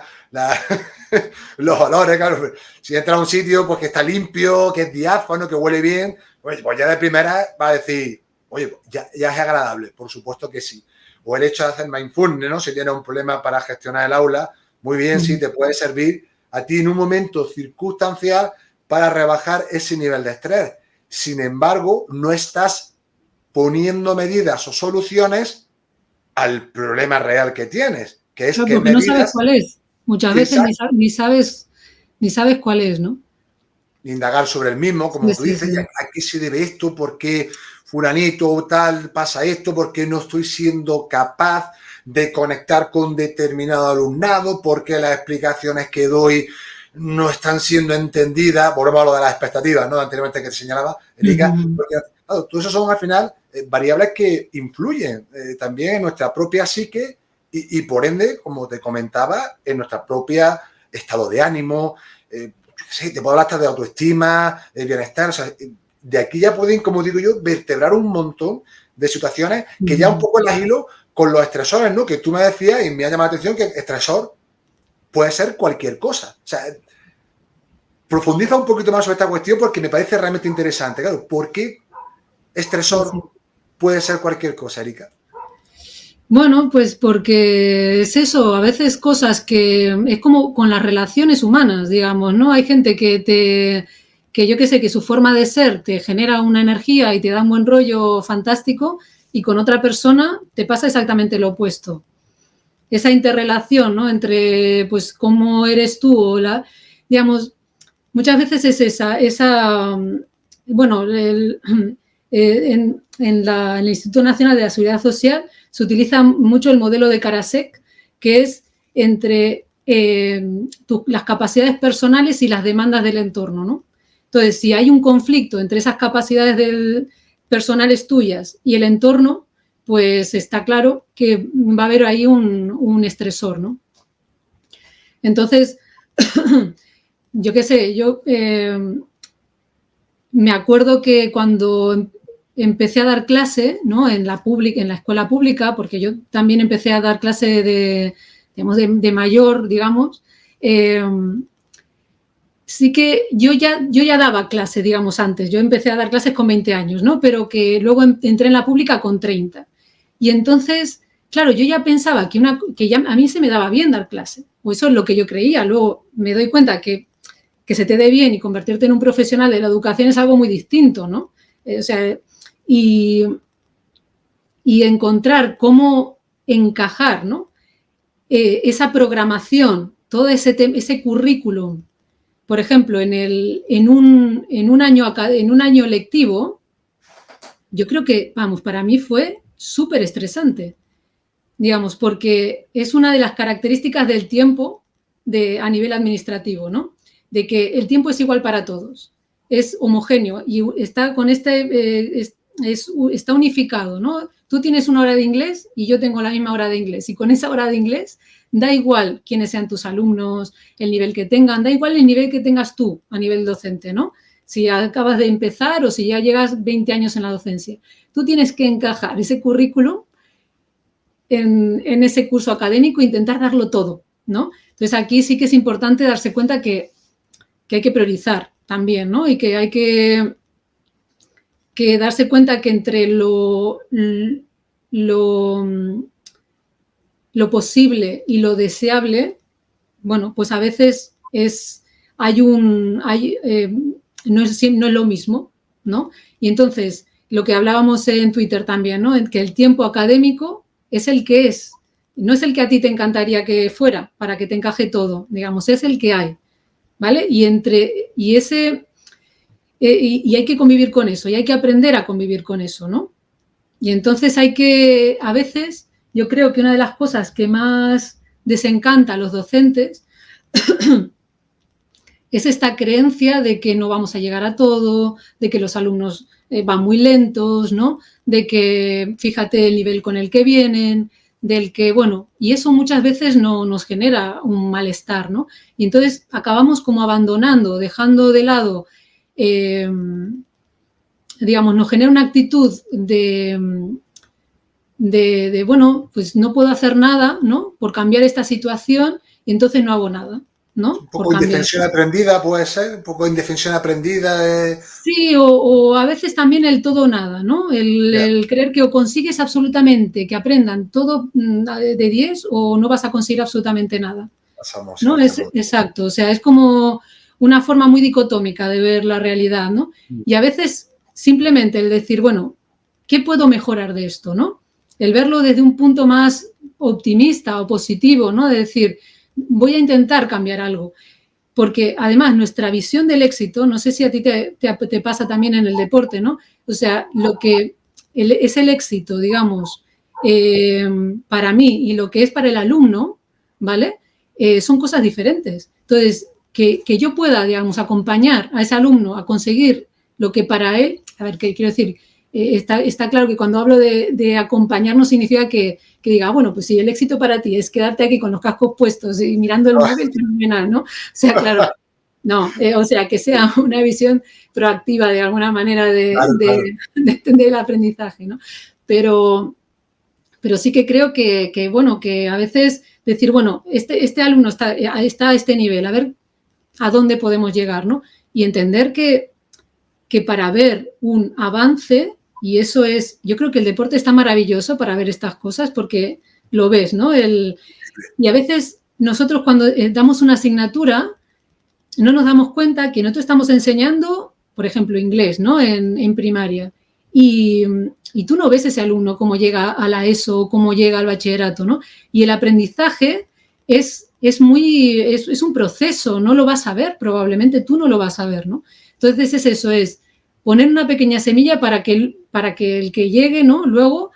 los olores, claro. Si entras a un sitio pues que está limpio, que es diáfano, que huele bien, pues ya de primera va a decir, oye, ya es agradable, por supuesto que sí. O el hecho de hacer mindfulness, ¿no?, si tienes un problema para gestionar el aula, muy bien, sí, te puede servir a ti en un momento circunstancial para rebajar ese nivel de estrés. Sin embargo, no estás poniendo medidas o soluciones al problema real que tienes, que es que medidas... no sabes cuál es. Muchas veces ni sabes cuál es, ¿no? Indagar sobre el mismo, como tú dices, ¿a qué se debe esto? ¿Por qué fulanito o tal pasa esto? ¿Por qué no estoy siendo capaz de conectar con determinado alumnado? ¿Por qué las explicaciones que doy no están siendo entendidas? Volvemos a lo de las expectativas, ¿no?, anteriormente que te señalaba, Erika, porque claro, todo eso son al final variables que influyen también en nuestra propia psique y por ende, como te comentaba, en nuestra propia estado de ánimo. Sí, te puedo hablar hasta de autoestima, de bienestar. O sea, de aquí ya pueden, como digo yo, vertebrar un montón de situaciones que ya un poco las hilo con los estresores, ¿no? Que tú me decías y me ha llamado la atención que estresor puede ser cualquier cosa. O sea, profundiza un poquito más sobre esta cuestión porque me parece realmente interesante. Claro, ¿por qué estresor puede ser cualquier cosa, Erika? Bueno, pues porque es eso, a veces cosas que es como con las relaciones humanas, digamos, ¿no? Hay gente que yo qué sé, que su forma de ser te genera una energía y te da un buen rollo fantástico, y con otra persona te pasa exactamente lo opuesto. Esa interrelación, ¿no? Entre, pues, cómo eres tú o digamos, muchas veces es bueno, en el Instituto Nacional de la Seguridad Social se utiliza mucho el modelo de Karasek, que es entre las capacidades personales y las demandas del entorno, ¿no? Entonces, si hay un conflicto entre esas capacidades personales tuyas y el entorno, pues está claro que va a haber ahí un estresor, ¿no? Entonces, yo qué sé, me acuerdo que cuando empecé a dar clase, ¿no? en la escuela pública, porque yo también empecé a dar clase de mayor, digamos, sí que yo ya daba clase, digamos, antes. Yo empecé a dar clases con 20 años, ¿no? Pero que luego entré en la pública con 30. Y entonces, claro, yo ya pensaba que ya a mí se me daba bien dar clase, o eso es lo que yo creía. Luego me doy cuenta que se te dé bien y convertirte en un profesional de la educación es algo muy distinto, ¿no? O sea, y, y encontrar cómo encajar, ¿no? Esa programación, todo ese currículum, por ejemplo, en un año lectivo, yo creo que, vamos, para mí fue súper estresante, digamos, porque es una de las características del tiempo a nivel administrativo, ¿no? De que el tiempo es igual para todos, es homogéneo y está está unificado, ¿no? Tú tienes una hora de inglés y yo tengo la misma hora de inglés, y con esa hora de inglés da igual quiénes sean tus alumnos, el nivel que tengan, da igual el nivel que tengas tú a nivel docente, ¿no? Si acabas de empezar o si ya llegas 20 años en la docencia. Tú tienes que encajar ese currículum en ese curso académico e intentar darlo todo, ¿no? Entonces aquí sí que es importante darse cuenta que hay que priorizar también, ¿no? Y que hay que darse cuenta que entre lo posible y lo deseable, bueno, pues a veces no es lo mismo, ¿no? Y entonces, lo que hablábamos en Twitter también, ¿no? En que el tiempo académico es el que es, no es el que a ti te encantaría que fuera, para que te encaje todo, digamos, es el que hay, ¿vale? Y hay que convivir con eso, y hay que aprender a convivir con eso, ¿no? Y entonces a veces, yo creo que una de las cosas que más desencanta a los docentes es esta creencia de que no vamos a llegar a todo, de que los alumnos van muy lentos, ¿no? De que fíjate el nivel con el que vienen, del que, bueno, y eso muchas veces nos genera un malestar, ¿no? Y entonces acabamos como abandonando, dejando de lado, digamos, nos genera una actitud bueno, pues no puedo hacer nada, ¿no? Por cambiar esta situación, y entonces no hago nada, ¿no? Un poco indefensión aprendida, puede ser, un poco indefensión aprendida. Sí, o a veces también el todo o nada, ¿no? El creer que o consigues absolutamente que aprendan todo de 10 o no vas a conseguir absolutamente nada. Pasamos, ¿No? Exacto, o sea, es como una forma muy dicotómica de ver la realidad, ¿no? Y a veces simplemente el decir, bueno, ¿qué puedo mejorar de esto, no? El verlo desde un punto más optimista o positivo, ¿no? De decir, voy a intentar cambiar algo. Porque además nuestra visión del éxito, no sé si a ti te pasa también en el deporte, ¿no? O sea, lo que es el éxito, digamos, para mí y lo que es para el alumno, ¿vale? Son cosas diferentes. Entonces, que yo pueda, digamos, acompañar a ese alumno a conseguir lo que para él, a ver, ¿qué quiero decir? Está claro que cuando hablo de acompañar no significa que diga, bueno, pues si el éxito para ti es quedarte aquí con los cascos puestos y mirando el móvil, fenomenal, ¿no? O sea, claro, no, o sea, que sea una visión proactiva de alguna manera de entender el aprendizaje, ¿no? Pero sí que creo que, bueno, que a veces decir, bueno, este alumno está a este nivel, a ver a dónde podemos llegar, ¿no? Y entender que para ver un avance Y eso es, yo creo que el deporte está maravilloso para ver estas cosas porque lo ves, ¿no? Y a veces nosotros cuando damos una asignatura no nos damos cuenta que nosotros estamos enseñando, por ejemplo, inglés, ¿no? En primaria. Y, y tú no ves ese alumno cómo llega a la ESO, cómo llega al bachillerato, ¿no? Y el aprendizaje es un proceso, no lo vas a ver, probablemente tú no lo vas a ver, ¿no? Entonces es eso, es poner una pequeña semilla para que el que llegue, ¿no? Luego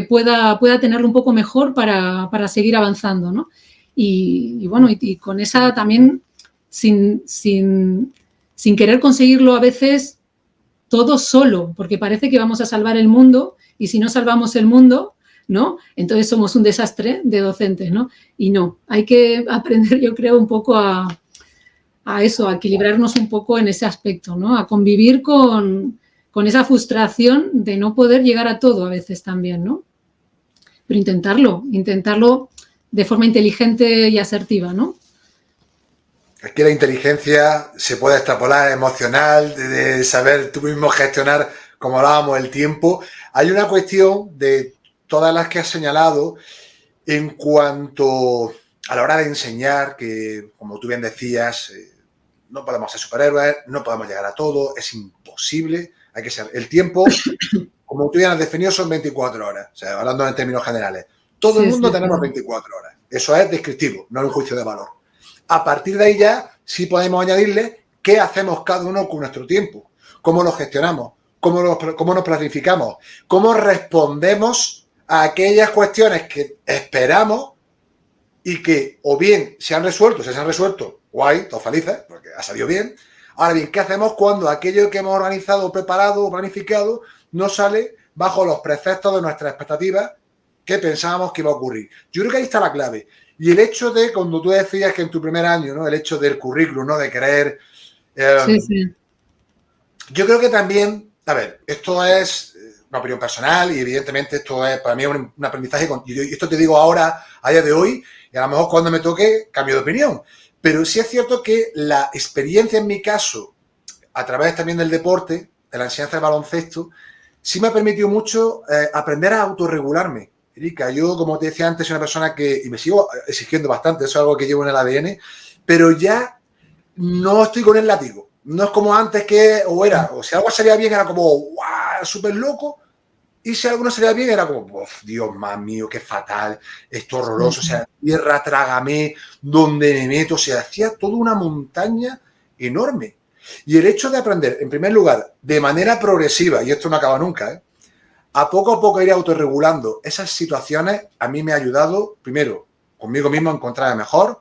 pueda tenerlo un poco mejor para seguir avanzando, ¿no? Y bueno, y con esa también, sin querer conseguirlo a veces todo solo, porque parece que vamos a salvar el mundo y si no salvamos el mundo, ¿no? Entonces somos un desastre de docentes, ¿no? Y no, hay que aprender, yo creo, un poco a eso, a equilibrarnos un poco en ese aspecto, ¿no? A convivir con esa frustración de no poder llegar a todo a veces también, ¿no? Pero intentarlo de forma inteligente y asertiva, ¿no? Aquí la inteligencia se puede extrapolar, emocional, de saber tú mismo gestionar, como hablábamos, el tiempo. Hay una cuestión de todas las que has señalado en cuanto a la hora de enseñar, que como tú bien decías, no podemos ser superhéroes, no podemos llegar a todo, es imposible, hay que ser. El tiempo, como tú ya has definido, son 24 horas, o sea, hablando en términos generales. Todo el mundo tenemos 24 horas. Eso es descriptivo, no es un juicio de valor. A partir de ahí ya sí podemos añadirle qué hacemos cada uno con nuestro tiempo, cómo lo gestionamos, cómo nos planificamos, cómo respondemos a aquellas cuestiones que esperamos y que o bien se han resuelto, guay, todos felices, porque ha salido bien. Ahora bien, ¿qué hacemos cuando aquello que hemos organizado, preparado o planificado no sale bajo los preceptos de nuestras expectativas que pensábamos que iba a ocurrir? Yo creo que ahí está la clave. Y el hecho de, cuando tú decías que en tu primer año, ¿no? El hecho del currículum, ¿no? De querer... Sí. Yo creo que también, a ver, esto es una opinión personal y evidentemente esto es para mí un aprendizaje. Y esto te digo ahora, a día de hoy, y a lo mejor cuando me toque cambio de opinión. Pero sí es cierto que la experiencia en mi caso, a través también del deporte, de la enseñanza del baloncesto, sí me ha permitido mucho aprender a autorregularme. Erika, yo, como te decía antes, soy una persona que, y me sigo exigiendo bastante, eso es algo que llevo en el ADN, pero ya no estoy con el látigo. No es como antes que, o si algo salía bien era como, ¡guau! Súper loco. Y si algo no salía bien era como, Dios mío, qué fatal, esto horroroso, o sea, tierra, trágame, donde me meto, o sea, hacía toda una montaña enorme. Y el hecho de aprender, en primer lugar, de manera progresiva, y esto no acaba nunca, a poco ir autorregulando esas situaciones, a mí me ha ayudado, primero, conmigo mismo a encontrarme mejor,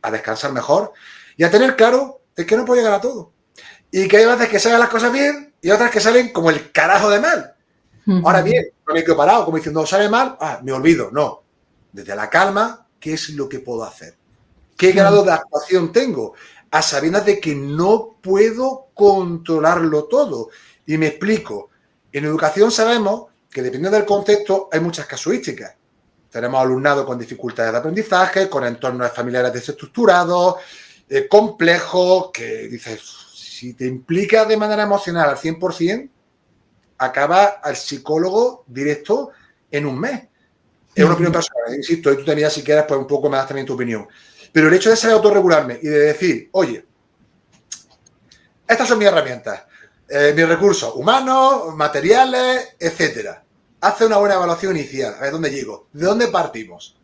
a descansar mejor y a tener claro de que no puedo llegar a todo. Y que hay veces que salen las cosas bien y otras que salen como el carajo de mal. Ahora bien, no me quedo parado como diciendo, sale mal, me olvido. No, desde la calma, ¿qué es lo que puedo hacer? ¿Qué grado de actuación tengo? A sabiendas de que no puedo controlarlo todo. Y me explico. En educación sabemos que dependiendo del contexto hay muchas casuísticas. Tenemos alumnado con dificultades de aprendizaje, con entornos familiares desestructurados, complejos, que dices, si te implica de manera emocional al 100%, acaba al psicólogo directo en un mes. Es una opinión personal, insisto, y tú también, si quieres, pues un poco me das también tu opinión. Pero el hecho de saber autorregularme y de decir, oye, estas son mis herramientas, mis recursos humanos, materiales, etcétera. Hace una buena evaluación inicial, a ver dónde llego, de dónde partimos.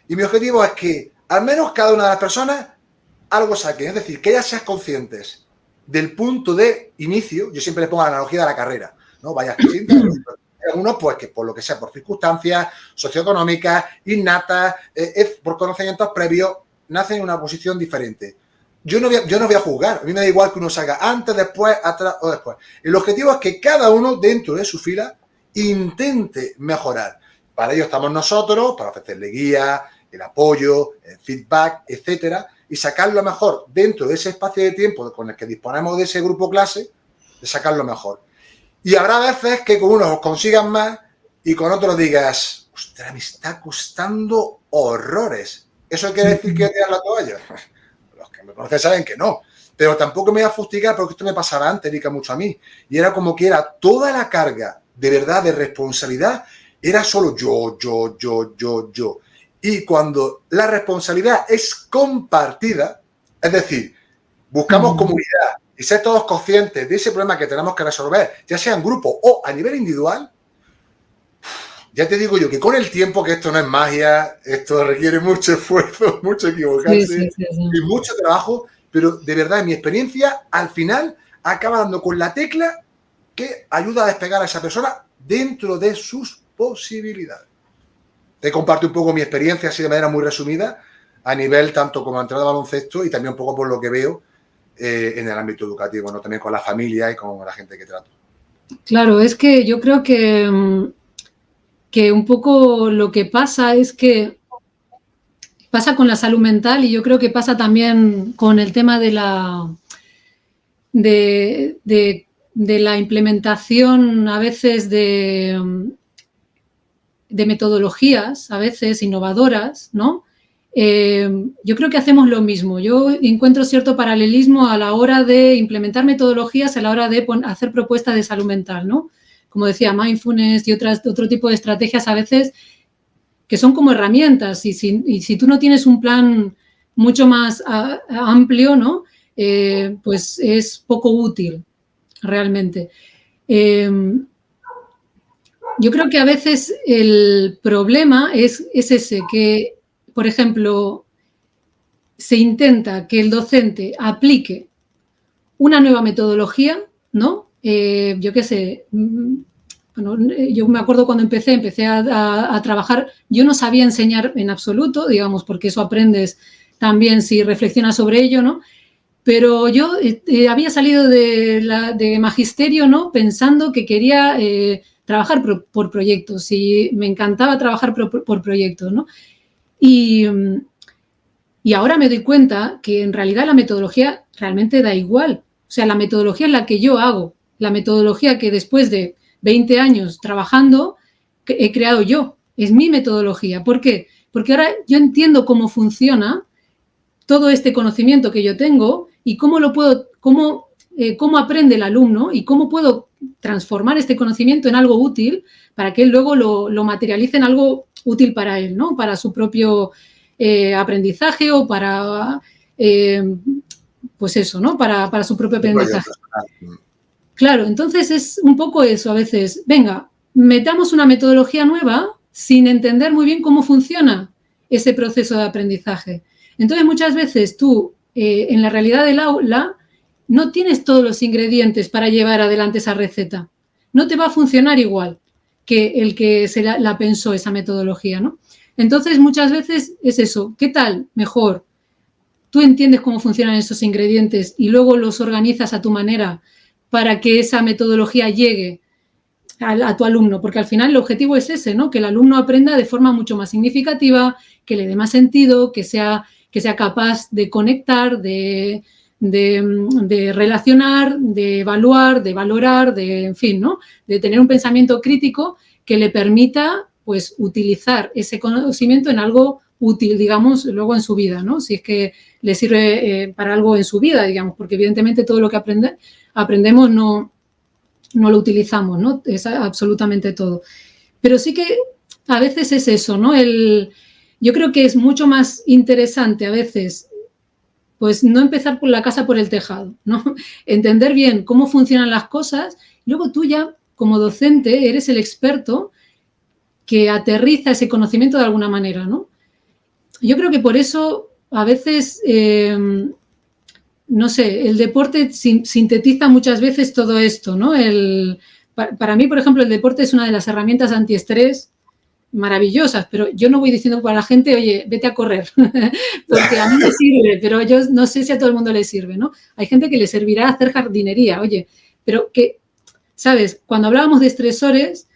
Y mi objetivo es que al menos cada una de las personas algo saquen, es decir, que ellas sean conscientes del punto de inicio. Yo siempre le pongo la analogía de la carrera, ¿no? Vayas creciendo, algunos pues que por lo que sea, por circunstancias socioeconómicas, innatas, por conocimientos previos, nacen en una posición diferente. Yo no voy a juzgar, a mí me da igual que uno salga antes, después, atrás o después. El objetivo es que cada uno dentro de su fila intente mejorar. Para ello estamos nosotros, para ofrecerle guía, el apoyo, el feedback, etcétera, y sacar lo mejor dentro de ese espacio de tiempo con el que disponemos de ese grupo clase, de sacar lo mejor. Y habrá veces que con unos consigas más y con otros digas, ostras, me está costando horrores. ¿Eso quiere decir que tiras la toalla? Los que me conocen saben que no. pero tampoco me voy a fustigar porque esto me pasaba antes, Erika, mucho a mí. Y era como que era toda la carga de verdad, de responsabilidad, era solo yo. Y cuando la responsabilidad es compartida, es decir, buscamos comunidad y ser todos conscientes de ese problema que tenemos que resolver, ya sea en grupo o a nivel individual, ya te digo yo que con el tiempo, que esto no es magia, esto requiere mucho esfuerzo, mucho equivocarse y mucho trabajo, pero de verdad, en mi experiencia, al final acaba dando con la tecla que ayuda a despegar a esa persona dentro de sus posibilidades. Te comparto un poco mi experiencia así de manera muy resumida a nivel tanto como entrenador de baloncesto y también un poco por lo que veo en el ámbito educativo, ¿no? También con la familia y con la gente que trato. Claro, es que yo creo que un poco lo que pasa es que pasa con la salud mental y yo creo que pasa también con el tema de la implementación a veces de metodologías, a veces innovadoras, ¿no? Yo creo que hacemos lo mismo. Yo encuentro cierto paralelismo a la hora de implementar metodologías, a la hora de hacer propuestas de salud mental, ¿no? Como decía, mindfulness y otro tipo de estrategias a veces que son como herramientas y si tú no tienes un plan mucho más amplio, ¿no? Pues es poco útil realmente. Yo creo que a veces el problema es ese, que, por ejemplo, se intenta que el docente aplique una nueva metodología, ¿no? Yo qué sé, bueno, yo me acuerdo cuando empecé a trabajar, yo no sabía enseñar en absoluto, digamos, porque eso aprendes también si reflexionas sobre ello, ¿no? Pero yo había salido de magisterio, ¿no? Pensando que quería trabajar por proyectos y me encantaba trabajar por proyectos, ¿no? Y ahora me doy cuenta que en realidad la metodología realmente da igual. O sea, la metodología es la que yo hago, la metodología que después de 20 años trabajando he creado yo. Es mi metodología. ¿Por qué? Porque ahora yo entiendo cómo funciona todo este conocimiento que yo tengo y cómo aprende el alumno y cómo puedo transformar este conocimiento en algo útil para que él luego lo materialice en algo útil para él, ¿no? Para su propio aprendizaje o para, pues eso, ¿no? Para su propio aprendizaje. Claro, entonces es un poco eso a veces. Venga, metamos una metodología nueva sin entender muy bien cómo funciona ese proceso de aprendizaje. Entonces, muchas veces tú, en la realidad del aula, no tienes todos los ingredientes para llevar adelante esa receta. No te va a funcionar igual que el que se la pensó esa metodología, ¿no? Entonces, muchas veces es eso. ¿Qué tal? Mejor. Tú entiendes cómo funcionan esos ingredientes y luego los organizas a tu manera para que esa metodología llegue a tu alumno, porque al final el objetivo es ese, ¿no? Que el alumno aprenda de forma mucho más significativa, que le dé más sentido, que sea capaz de conectar, de relacionar, de evaluar, de valorar, en fin, ¿no? De tener un pensamiento crítico que le permita, pues, utilizar ese conocimiento en algo útil, digamos, luego en su vida, ¿no? Si es que le sirve para algo en su vida, digamos, porque evidentemente todo lo que aprendemos no lo utilizamos, ¿no? Es absolutamente todo. Pero sí que a veces es eso, ¿no? Yo creo que es mucho más interesante a veces, pues, no empezar por la casa por el tejado, ¿no? Entender bien cómo funcionan las cosas. Luego tú ya, como docente, eres el experto que aterriza ese conocimiento de alguna manera, ¿no? Yo creo que por eso a veces, no sé, el deporte sintetiza muchas veces todo esto, ¿no? Para mí, por ejemplo, el deporte es una de las herramientas antiestrés maravillosas, pero yo no voy diciendo para la gente, oye, vete a correr, porque a mí me sirve, pero yo no sé si a todo el mundo le sirve, ¿no? Hay gente que le servirá hacer jardinería, oye, pero que, ¿sabes? Cuando hablábamos de estresores,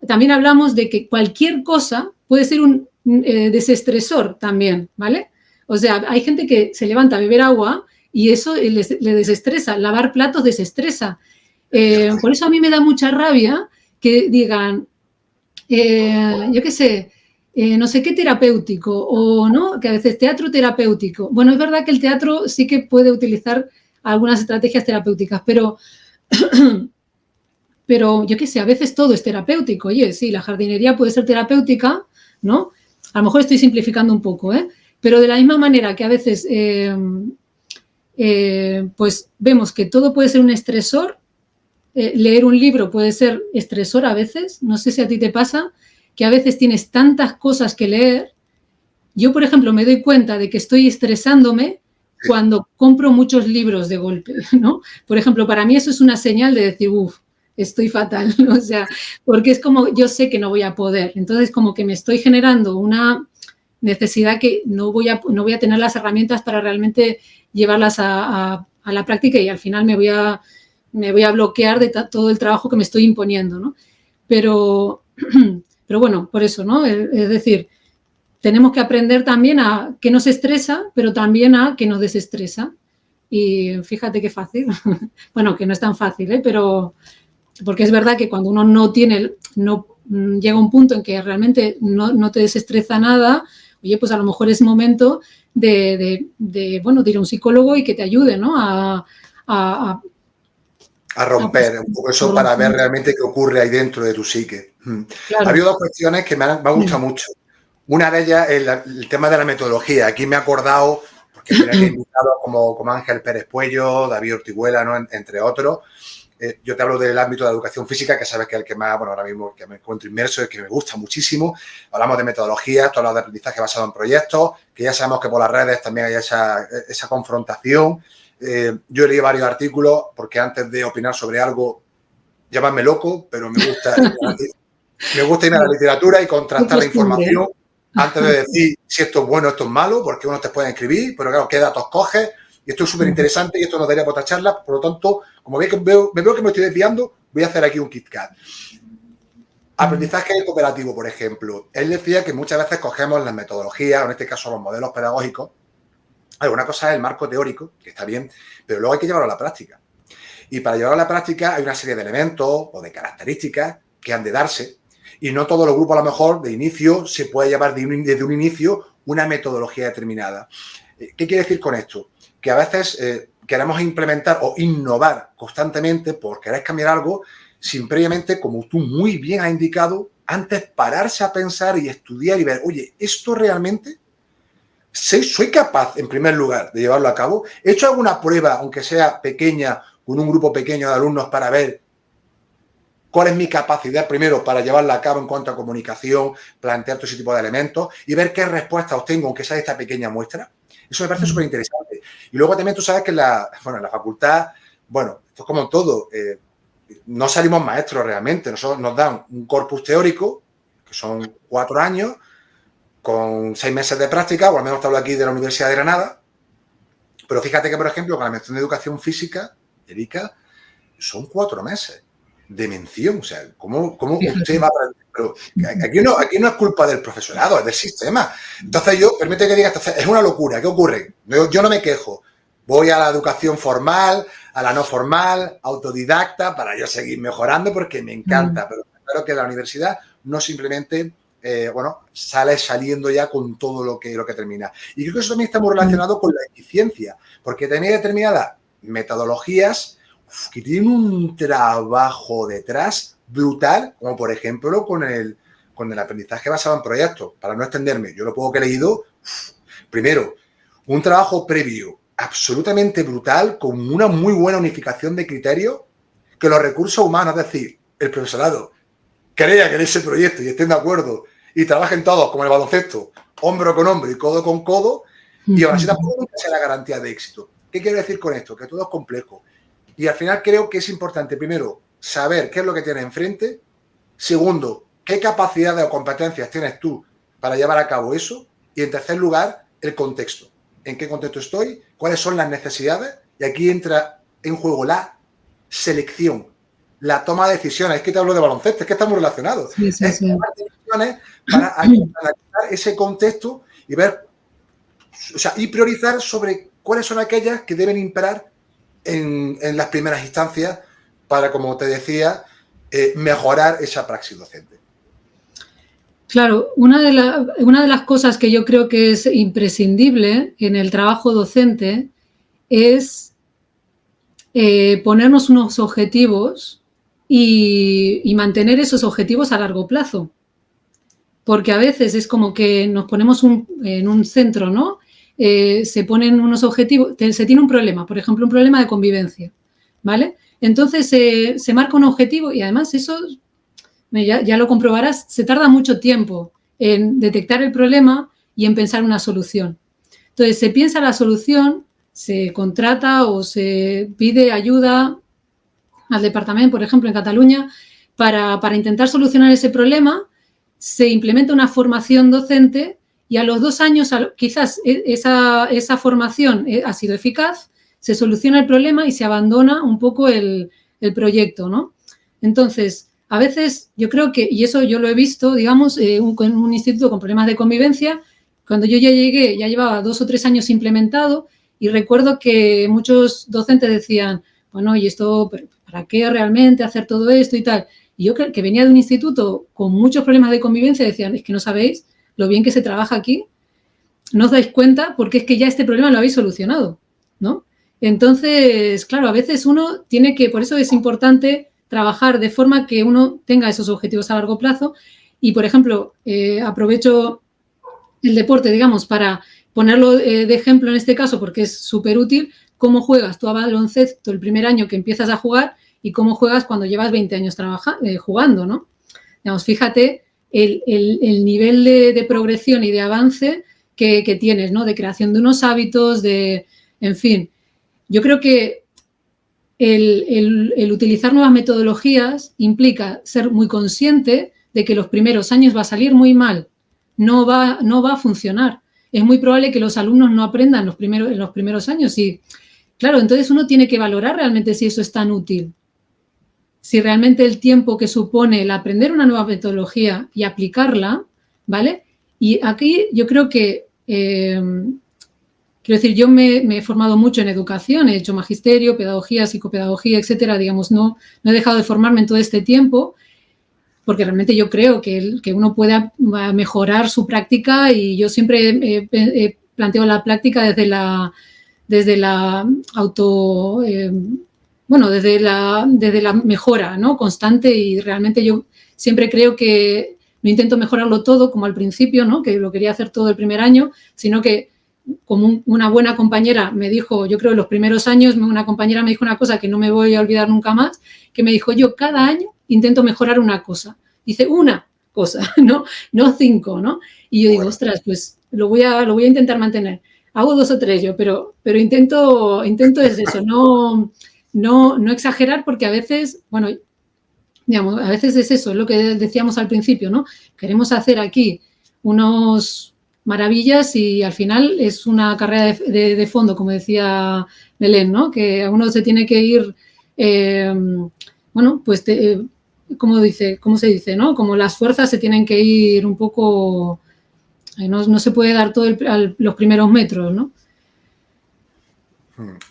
también hablamos de que cualquier cosa puede ser un desestresor también, ¿vale? O sea, hay gente que se levanta a beber agua y eso le desestresa, lavar platos desestresa. Por eso a mí me da mucha rabia que digan, yo qué sé, no sé qué terapéutico, o no, que a veces teatro terapéutico. Bueno, es verdad que el teatro sí que puede utilizar algunas estrategias terapéuticas, pero yo qué sé, a veces todo es terapéutico. Oye, sí, la jardinería puede ser terapéutica, ¿no? A lo mejor estoy simplificando un poco, ¿eh? Pero de la misma manera que a veces pues vemos que todo puede ser un estresor, leer un libro puede ser estresor a veces, no sé si a ti te pasa, que a veces tienes tantas cosas que leer. Yo, por ejemplo, me doy cuenta de que estoy estresándome cuando compro muchos libros de golpe, ¿no? Por ejemplo, para mí eso es una señal de decir, uff, estoy fatal, ¿no? O sea, porque es como, yo sé que no voy a poder, entonces como que me estoy generando una necesidad que no voy a tener las herramientas para realmente llevarlas a la práctica y al final me voy a bloquear de todo el trabajo que me estoy imponiendo, ¿no? Pero bueno, por eso, ¿no? Es decir, tenemos que aprender también a qué nos estresa, pero también a qué nos desestresa. Y fíjate qué fácil. Bueno, que no es tan fácil, ¿eh? Pero porque es verdad que cuando uno no llega a un punto en que realmente no te desestresa nada, oye, pues a lo mejor es momento de ir a un psicólogo y que te ayude, ¿no? A romper un poco eso para ver realmente qué ocurre ahí dentro de tu psique. Claro. Ha habido dos cuestiones que me han gustado mucho. Una de ellas es el tema de la metodología. Aquí me he acordado, porque tenía invitados como Ángel Pérez Puello, David Ortiguela, ¿no? Entre otros. Yo te hablo del ámbito de la educación física, que sabes que es el que más, bueno, ahora mismo que me encuentro inmerso, es que me gusta muchísimo. Hablamos de metodología, tú hablas de aprendizaje basado en proyectos, que ya sabemos que por las redes también hay esa confrontación. Yo he leído varios artículos, porque antes de opinar sobre algo, llamadme loco, pero me gusta irme a la literatura y contrastar la información antes de decir si esto es bueno o esto es malo, porque uno te puede escribir, pero claro, qué datos coges. Y esto es súper interesante y esto nos daría para otra charla. Por lo tanto, como veo que me estoy desviando, voy a hacer aquí un KitKat. Aprendizaje cooperativo, por ejemplo. Él decía que muchas veces cogemos las metodologías, o en este caso los modelos pedagógicos. Una cosa es el marco teórico, que está bien, pero luego hay que llevarlo a la práctica. Y para llevarlo a la práctica hay una serie de elementos o de características que han de darse. Y no todos los grupos, a lo mejor, de inicio, se puede llevar desde un inicio una metodología determinada. ¿Qué quiere decir con esto? Que a veces queremos implementar o innovar constantemente por querer cambiar algo sin previamente, como tú muy bien has indicado, antes pararse a pensar y estudiar y ver, oye, ¿esto realmente soy capaz, en primer lugar, de llevarlo a cabo? ¿He hecho alguna prueba, aunque sea pequeña, con un grupo pequeño de alumnos para ver cuál es mi capacidad, primero, para llevarla a cabo en cuanto a comunicación, plantear todo ese tipo de elementos y ver qué respuestas obtengo, aunque sea de esta pequeña muestra? Eso me parece súper interesante. Y luego también tú sabes que en la facultad, bueno, esto es como en todo, no salimos maestros realmente. Nosotros nos dan un corpus teórico, que son 4 años, con 6 meses de práctica, o al menos te hablo aquí de la Universidad de Granada. Pero fíjate que, por ejemplo, con la mención de educación física, Erika, son 4 meses de mención. O sea, ¿cómo usted va a aprender? Pero aquí no es culpa del profesorado, es del sistema. Entonces permite que diga, entonces, es una locura. ¿Qué ocurre? Yo no me quejo. Voy a la educación formal, a la no formal, autodidacta, para yo seguir mejorando porque me encanta. Pero espero que la universidad no simplemente, sale saliendo ya con todo lo que termina. Y creo que eso también está muy relacionado con la eficiencia, porque también hay determinadas metodologías que tienen un trabajo detrás brutal, como por ejemplo con el aprendizaje basado en proyectos. Para no extenderme, yo lo poco que he leído, primero, un trabajo previo absolutamente brutal, con una muy buena unificación de criterios, que los recursos humanos, es decir, el profesorado, crean en ese proyecto y estén de acuerdo y trabajen todos como el baloncesto, hombro con hombro y codo con codo, y aún así tampoco sea la garantía de éxito. ¿Qué quiero decir con esto? Que todo es complejo. Y al final creo que es importante, primero, saber qué es lo que tienes enfrente. Segundo, qué capacidades o competencias tienes tú para llevar a cabo eso. Y en tercer lugar, el contexto. ¿En qué contexto estoy? ¿Cuáles son las necesidades? Y aquí entra en juego la selección, la toma de decisiones. Es que te hablo de baloncesto, es que estamos relacionados. Sí. Tomar decisiones para analizar ese contexto y ver, y priorizar sobre cuáles son aquellas que deben imperar en las primeras instancias para, como te decía, mejorar esa praxis docente. Claro, una de las cosas que yo creo que es imprescindible en el trabajo docente es ponernos unos objetivos y mantener esos objetivos a largo plazo. Porque a veces es como que nos ponemos en un centro, ¿no? Se ponen unos objetivos, se tiene un problema, por ejemplo, un problema de convivencia, ¿vale? Entonces se marca un objetivo y además eso, ya lo comprobarás, se tarda mucho tiempo en detectar el problema y en pensar una solución. Entonces se piensa la solución, se contrata o se pide ayuda al departamento, por ejemplo, en Cataluña, para intentar solucionar ese problema. Se implementa una formación docente y a los 2 años, quizás esa formación ha sido eficaz, se soluciona el problema y se abandona un poco el proyecto, ¿no? Entonces, a veces yo creo que, y eso yo lo he visto, digamos, en un instituto con problemas de convivencia, cuando yo ya llegué, ya llevaba 2 o 3 años implementado y recuerdo que muchos docentes decían, bueno, ¿y esto para qué realmente hacer todo esto y tal? Y yo que venía de un instituto con muchos problemas de convivencia, decían, es que no sabéis lo bien que se trabaja aquí, no os dais cuenta porque es que ya este problema lo habéis solucionado, ¿no? Entonces, claro, a veces uno tiene que, por eso es importante trabajar de forma que uno tenga esos objetivos a largo plazo y, por ejemplo, aprovecho el deporte, digamos, para ponerlo de ejemplo en este caso porque es súper útil, cómo juegas tú a baloncesto el primer año que empiezas a jugar y cómo juegas cuando llevas 20 años jugando, ¿no? Digamos, fíjate el nivel de progresión y de avance que tienes, ¿no? De creación de unos hábitos, en fin. Yo creo que el utilizar nuevas metodologías implica ser muy consciente de que los primeros años va a salir muy mal, no va a funcionar. Es muy probable que los alumnos no aprendan en los primeros años y, claro, entonces uno tiene que valorar realmente si eso es tan útil. Si realmente el tiempo que supone el aprender una nueva metodología y aplicarla, ¿vale? Y aquí yo creo que, quiero decir, yo me he formado mucho en educación, he hecho magisterio, pedagogía, psicopedagogía, etcétera, digamos, no he dejado de formarme en todo este tiempo, porque realmente yo creo que uno pueda mejorar su práctica y yo siempre planteo la práctica desde la auto... bueno, desde la mejora, ¿no? Constante y realmente yo siempre creo que no intento mejorarlo todo como al principio, ¿no? Que lo quería hacer todo el primer año, sino que como una buena compañera me dijo, yo creo en los primeros años, una compañera me dijo una cosa que no me voy a olvidar nunca más, que me dijo, yo cada año intento mejorar una cosa. Dice, una cosa, no 5, ¿no? Y yo digo, ostras, pues lo voy a intentar mantener. Hago 2 o 3 yo, pero intento es eso, no exagerar porque a veces, bueno, digamos, a veces es eso, es lo que decíamos al principio, ¿no? Queremos hacer aquí unos maravillas y al final es una carrera de fondo, como decía Belén, ¿no? Que uno se tiene que ir, bueno, pues, ¿cómo se dice, no? Como las fuerzas se tienen que ir un poco, no se puede dar todo los primeros metros, ¿no?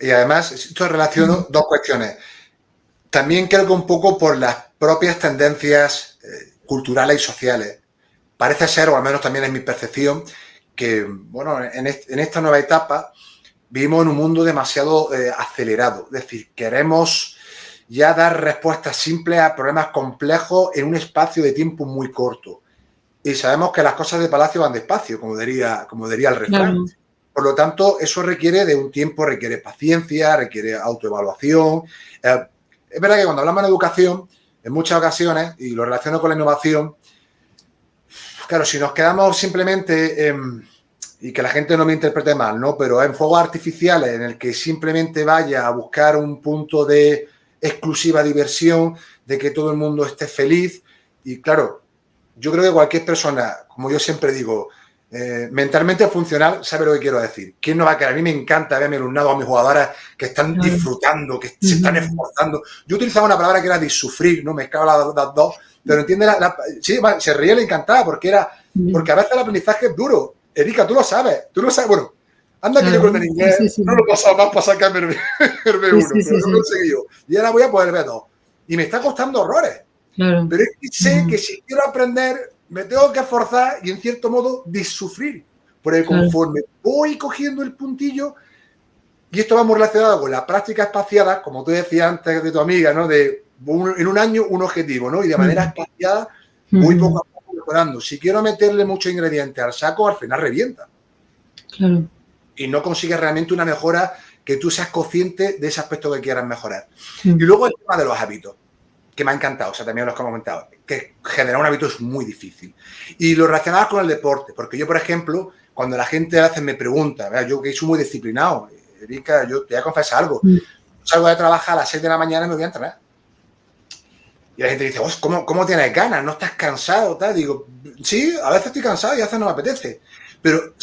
Y además, esto relaciono dos cuestiones. También creo que un poco por las propias tendencias culturales y sociales. Parece ser, o al menos también es mi percepción, que bueno, en esta nueva etapa vivimos en un mundo demasiado acelerado. Es decir, queremos ya dar respuestas simples a problemas complejos en un espacio de tiempo muy corto. Y sabemos que las cosas de palacio van despacio, como diría el refrán. Claro. Por lo tanto, eso requiere de un tiempo, requiere paciencia, requiere autoevaluación. Es verdad que cuando hablamos de educación, en muchas ocasiones, y lo relaciono con la innovación, claro, si nos quedamos simplemente y que la gente no me interprete mal, ¿no? Pero en fuegos artificiales en el que simplemente vaya a buscar un punto de exclusiva diversión, de que todo el mundo esté feliz. Y claro, yo creo que cualquier persona, como yo siempre digo, mentalmente funcional, sabe lo que quiero decir. ¿Quién no va a querer? A mí me encanta ver a mi alumnado, a mis jugadoras que están disfrutando, que se están esforzando. Yo utilizaba una palabra que era disufrir, ¿no? Mezclaba las dos, pero entiende sí, se reía, le encantaba porque a veces el aprendizaje es duro. Erika, tú lo sabes, bueno, anda que yo creo que en inglés no lo he pasado más para sacarme el B1, pero no lo he conseguido. Y ahora voy a poder B2. Y me está costando horrores. Claro. Pero es que sé que si quiero aprender, me tengo que esforzar y en cierto modo disufrir. Porque conforme voy cogiendo el puntillo, Y esto va muy relacionado con la práctica espaciada, como tú decías antes de tu amiga, ¿no? En un año un objetivo, ¿no? Y de manera espaciada voy poco a poco mejorando. Si quiero meterle muchos ingredientes al saco, al final revienta. Claro. Y no consigues realmente una mejora que tú seas consciente de ese aspecto que quieras mejorar. Y luego el tema de los hábitos, que me ha encantado, o sea, también los que hemos comentado, que generar un hábito es muy difícil. Y lo relacionado con el deporte, porque yo, por ejemplo, cuando la gente a veces me pregunta, yo que soy muy disciplinado, Erika, yo te voy a confesar algo, salgo de trabajar a las 6 de la mañana y me voy a entrenar. Y la gente dice, ¿cómo tienes ganas? ¿No estás cansado? Tal. Digo, sí, a veces estoy cansado y a veces no me apetece. Pero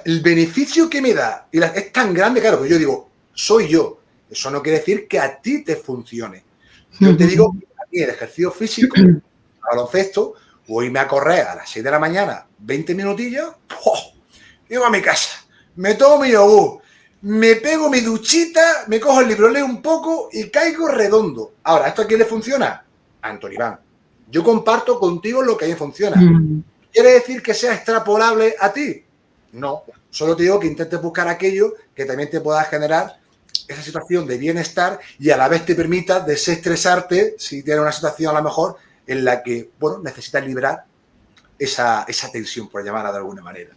el beneficio que me da es tan grande, claro, que yo digo, soy yo. Eso no quiere decir que a ti te funcione. Yo te digo que a mí el ejercicio físico, el baloncesto, o irme a correr a las 6 de la mañana, 20 minutillos, llego a mi casa, me tomo mi yogur, me pego mi duchita, me cojo el libro, leo un poco y caigo redondo. Ahora, ¿esto a quién le funciona? A Antonio Iván. Yo comparto contigo lo que a mí funciona. ¿Quiere decir que sea extrapolable a ti? No. Solo te digo que intentes buscar aquello que también te pueda generar esa situación de bienestar y a la vez te permita desestresarte si tienes una situación a lo mejor en la que, bueno, necesitas liberar esa tensión, por llamarla de alguna manera.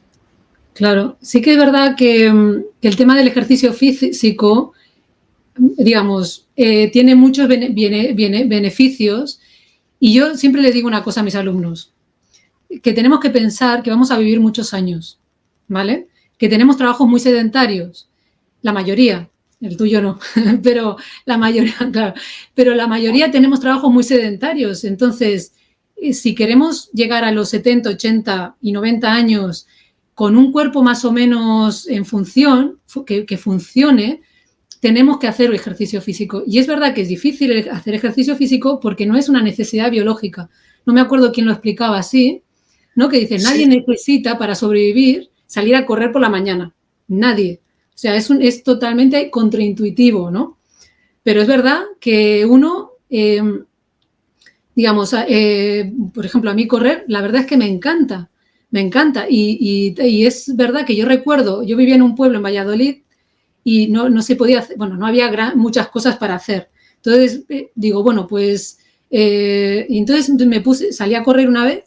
Claro, sí que es verdad que el tema del ejercicio físico, digamos, tiene muchos beneficios y yo siempre les digo una cosa a mis alumnos, que tenemos que pensar que vamos a vivir muchos años, ¿vale? Que tenemos trabajos muy sedentarios, la mayoría, el tuyo no, pero la mayoría, claro, pero la mayoría tenemos trabajos muy sedentarios, entonces, si queremos llegar a los 70, 80 y 90 años con un cuerpo más o menos en función, que funcione, tenemos que hacer ejercicio físico. Y es verdad que es difícil hacer ejercicio físico porque no es una necesidad biológica. No me acuerdo quién lo explicaba así, ¿no? Que dice, nadie necesita para sobrevivir salir a correr por la mañana. Nadie. O sea, es totalmente contraintuitivo, ¿no? Pero es verdad que uno, digamos, por ejemplo, a mí correr, la verdad es que me encanta. Me encanta. Y es verdad que yo recuerdo, yo vivía en un pueblo en Valladolid y no se podía hacer, bueno, no había muchas cosas para hacer. Entonces, digo, bueno, pues, y entonces salí a correr una vez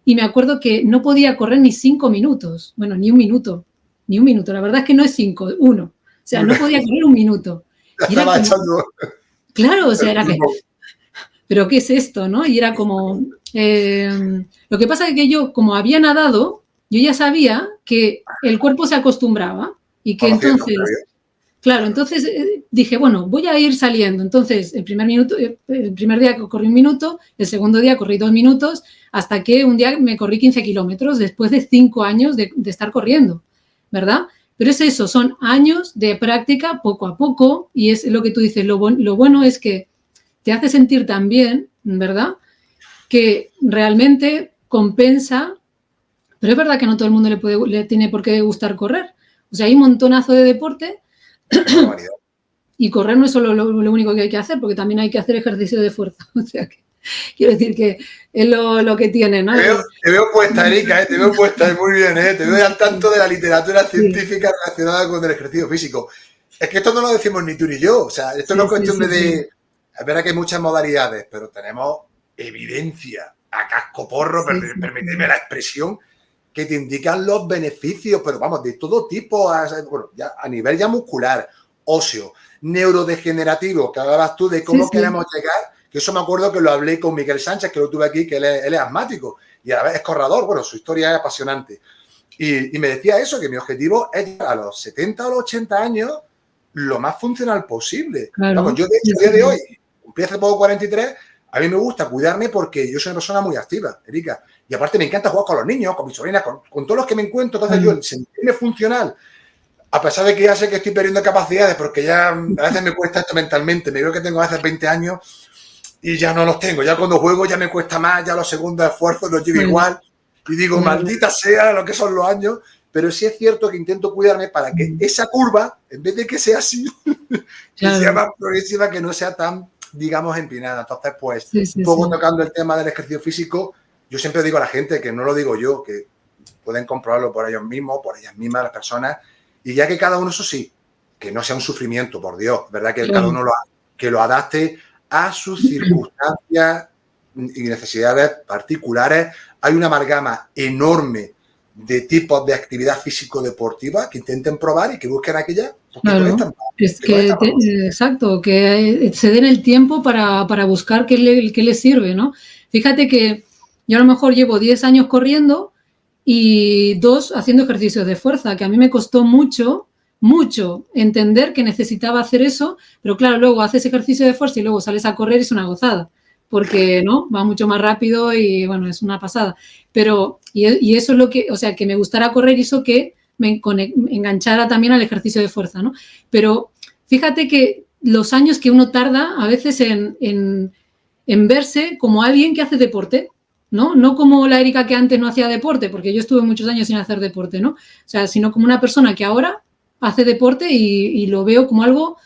y me acuerdo que no podía correr ni 5 minutos. Bueno, ni un minuto. La verdad es que no es 5, 1. O sea, no podía correr un minuto. Y era como, claro, o sea, era que, ¿pero qué es esto, no? Y era como, lo que pasa es que yo, como había nadado, yo ya sabía que el cuerpo se acostumbraba y que entonces, claro, entonces dije, bueno, voy a ir saliendo. Entonces, el primer día corrí 1 minuto, el segundo día corrí 2 minutos, hasta que un día me corrí 15 kilómetros después de 5 años de estar corriendo, ¿verdad? Pero es eso, son años de práctica poco a poco y es lo que tú dices, lo bueno es que te hace sentir tan bien, ¿verdad? Que realmente compensa, pero es verdad que no todo el mundo le tiene por qué gustar correr. O sea, hay un montonazo de deporte y correr no es solo lo único que hay que hacer, porque también hay que hacer ejercicio de fuerza. O sea, que quiero decir que es lo que tiene, ¿no? Te veo puesta, Erika, te veo puesta, muy bien, te veo al tanto de la literatura científica relacionada con el ejercicio físico. Es que esto no lo decimos ni tú ni yo, o sea, esto no es cuestión de... Es verdad que hay muchas modalidades, pero tenemos evidencia a cascoporro, permíteme la expresión, que te indican los beneficios, pero vamos, de todo tipo, bueno, ya a nivel ya muscular, óseo, neurodegenerativo, que hablabas tú de cómo queremos llegar, que eso me acuerdo que lo hablé con Miguel Sánchez, que lo tuve aquí, que él es asmático y a la vez es corredor, bueno, su historia es apasionante. Y me decía eso, que mi objetivo es llegar a los 70 o los 80 años lo más funcional posible. Claro. Vamos, yo de hecho, a día de hoy, cumplí hace poco 43, a mí me gusta cuidarme porque yo soy una persona muy activa, Erika. Y aparte me encanta jugar con los niños, con mis sobrinas, con todos los que me encuentro. Entonces yo, el sentirme funcional, a pesar de que ya sé que estoy perdiendo capacidades, porque ya a veces me cuesta esto mentalmente. Me creo que tengo a veces 20 años y ya no los tengo. Ya cuando juego ya me cuesta más, ya los segundos esfuerzos los llevo igual. Y digo, maldita sea lo que son los años. Pero sí es cierto que intento cuidarme para que esa curva, en vez de que sea así, que sea más progresiva, que no sea tan, digamos, empinada. Entonces, pues, un poco tocando el tema del ejercicio físico, yo siempre digo a la gente, que no lo digo yo, que pueden comprobarlo por ellos mismos, por ellas mismas, las personas, Y ya que cada uno, eso sí, que no sea un sufrimiento, por Dios, ¿verdad? Que cada claro, uno que lo adapte a sus circunstancias y necesidades particulares. Hay una amalgama enorme de tipos de actividad físico-deportiva que intenten probar y que busquen aquellas pues, claro. Es que conectan más. exacto, que se den el tiempo para buscar qué les sirve, ¿no? Fíjate que yo a lo mejor llevo 10 años corriendo y 2 haciendo ejercicios de fuerza, que a mí me costó mucho, mucho entender que necesitaba hacer eso, pero claro, luego haces ejercicio de fuerza y luego sales a correr y es una gozada, porque no va mucho más rápido y bueno, es una pasada. Pero, y eso es lo que, o sea, que me gustara correr hizo que me enganchara también al ejercicio de fuerza, ¿no? Pero fíjate que los años que uno tarda a veces en verse como alguien que hace deporte, ¿no? No como la Erika que antes no hacía deporte, porque yo estuve muchos años sin hacer deporte, ¿no? O sea, sino como una persona que ahora hace deporte y lo veo como algo,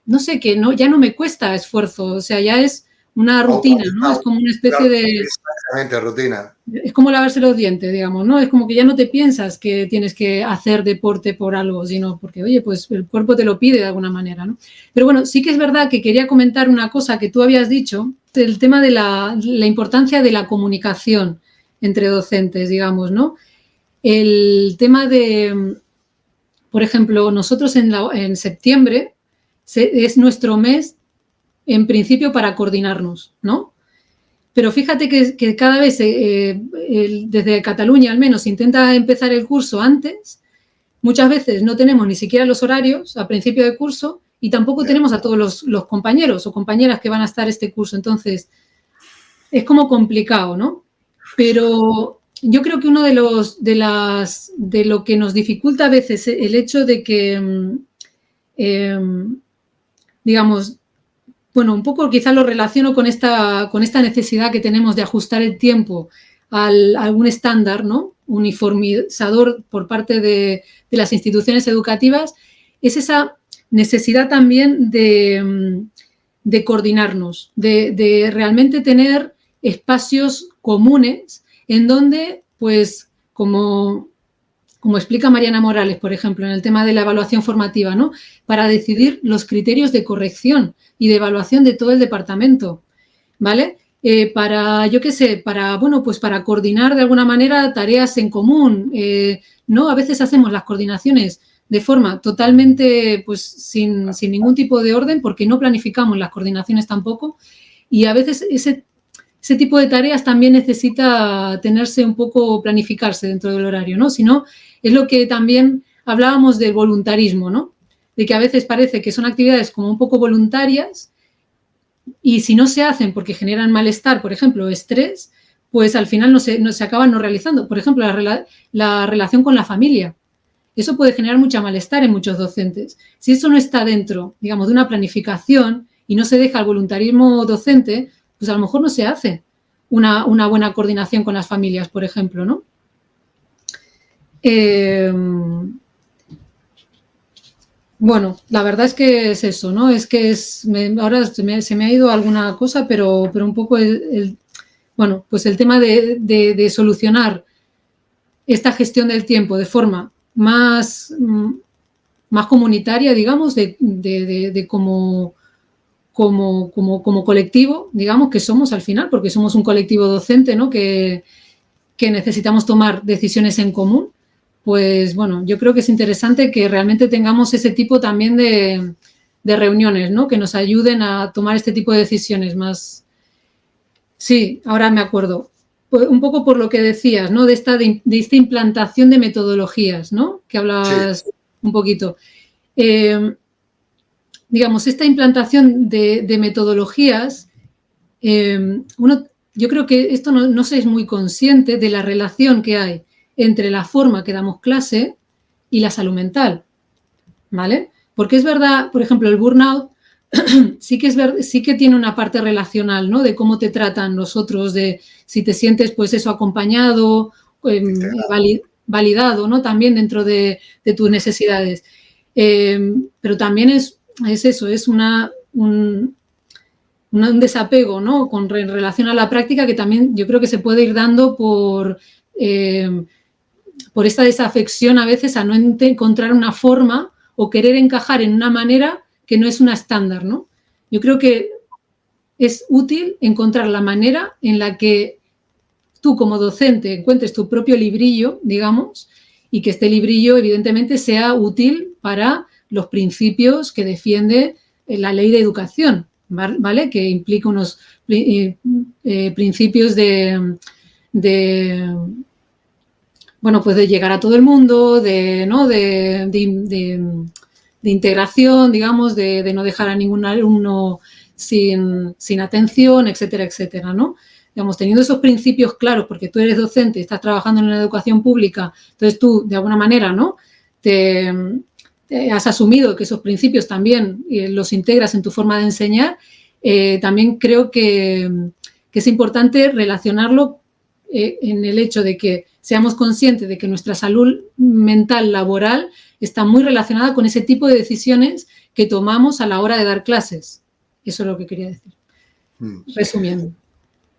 no sé, que no, ya no me cuesta esfuerzo, o sea, ya es una rutina, ¿no? Es como una especie Claro, de... exactamente, rutina. Es como lavarse los dientes, digamos, ¿no? Es como que ya no te piensas que tienes que hacer deporte por algo, sino porque, oye, pues el cuerpo te lo pide de alguna manera, ¿no? Pero bueno, sí que es verdad que quería comentar una cosa que tú habías dicho, el tema de la importancia de la comunicación entre docentes, digamos, ¿no? El tema de, por ejemplo, nosotros en septiembre es nuestro mes, en principio, para coordinarnos, ¿no? Pero fíjate que cada vez, desde Cataluña al menos, se intenta empezar el curso antes. Muchas veces no tenemos ni siquiera los horarios a principio de curso y tampoco tenemos a todos los compañeros o compañeras que van a estar este curso. Entonces, es como complicado, ¿no? Pero yo creo que uno de lo que nos dificulta a veces el hecho de que, digamos, bueno, un poco quizá lo relaciono con esta necesidad que tenemos de ajustar el tiempo a algún estándar, ¿no? Uniformizador por parte de las instituciones educativas, es esa necesidad también de coordinarnos, de realmente tener espacios comunes en donde, pues, como explica Mariana Morales, por ejemplo, en el tema de la evaluación formativa, ¿no? Para decidir los criterios de corrección y de evaluación de todo el departamento, ¿vale? Para, yo qué sé, para, bueno, pues para coordinar de alguna manera tareas en común, ¿no? A veces hacemos las coordinaciones de forma totalmente, pues, sin ningún tipo de orden, porque no planificamos las coordinaciones tampoco, y a veces ese tipo de tareas también necesita tenerse un poco, planificarse dentro del horario, ¿no? Si no, es lo que también hablábamos del voluntarismo, ¿no? De que a veces parece que son actividades como un poco voluntarias y si no se hacen porque generan malestar, por ejemplo, estrés, pues al final no se acaban no realizando. Por ejemplo, la relación con la familia. Eso puede generar mucha malestar en muchos docentes. Si eso no está dentro, digamos, de una planificación y no se deja el voluntarismo docente, pues a lo mejor no se hace una buena coordinación con las familias, por ejemplo, ¿no? Bueno, la verdad es que es eso, ¿no? Es que ahora se me ha ido alguna cosa, pero un poco bueno, pues el tema de solucionar esta gestión del tiempo de forma más comunitaria, digamos, de como colectivo, digamos, que somos al final, porque somos un colectivo docente, ¿no? Que necesitamos tomar decisiones en común, pues bueno, yo creo que es interesante que realmente tengamos ese tipo también de reuniones, ¿no? Que nos ayuden a tomar este tipo de decisiones más. Sí, ahora me acuerdo. Un poco por lo que decías, ¿no? De esta implantación de metodologías, ¿no? Que hablabas un poquito. Digamos, esta implantación de metodologías, yo creo que esto no se es muy consciente de la relación que hay entre la forma que damos clase y la salud mental, ¿vale? Porque es verdad, por ejemplo, el burnout sí que tiene una parte relacional, ¿no? De cómo te tratan los otros, de si te sientes, pues eso, acompañado, validado, ¿no? También dentro de tus necesidades. Pero también es eso, es un desapego, ¿no? En relación a la práctica que también yo creo que se puede ir dando por por esta desafección a veces a no encontrar una forma o querer encajar en una manera que no es una estándar, ¿no? Yo creo que es útil encontrar la manera en la que tú como docente encuentres tu propio librillo, digamos, y que este librillo evidentemente sea útil para los principios que defiende la ley de educación, ¿vale? Que implica unos principios bueno, pues de llegar a todo el mundo, ¿no? de integración, digamos, de no dejar a ningún alumno sin atención, etcétera, etcétera, ¿no? Digamos, teniendo esos principios claros, porque tú eres docente, estás trabajando en la educación pública, entonces tú, de alguna manera, ¿no? Te has asumido que esos principios también los integras en tu forma de enseñar, también creo que es importante relacionarlo en el hecho de que seamos conscientes de que nuestra salud mental laboral está muy relacionada con ese tipo de decisiones que tomamos a la hora de dar clases. Eso es lo que quería decir. Resumiendo.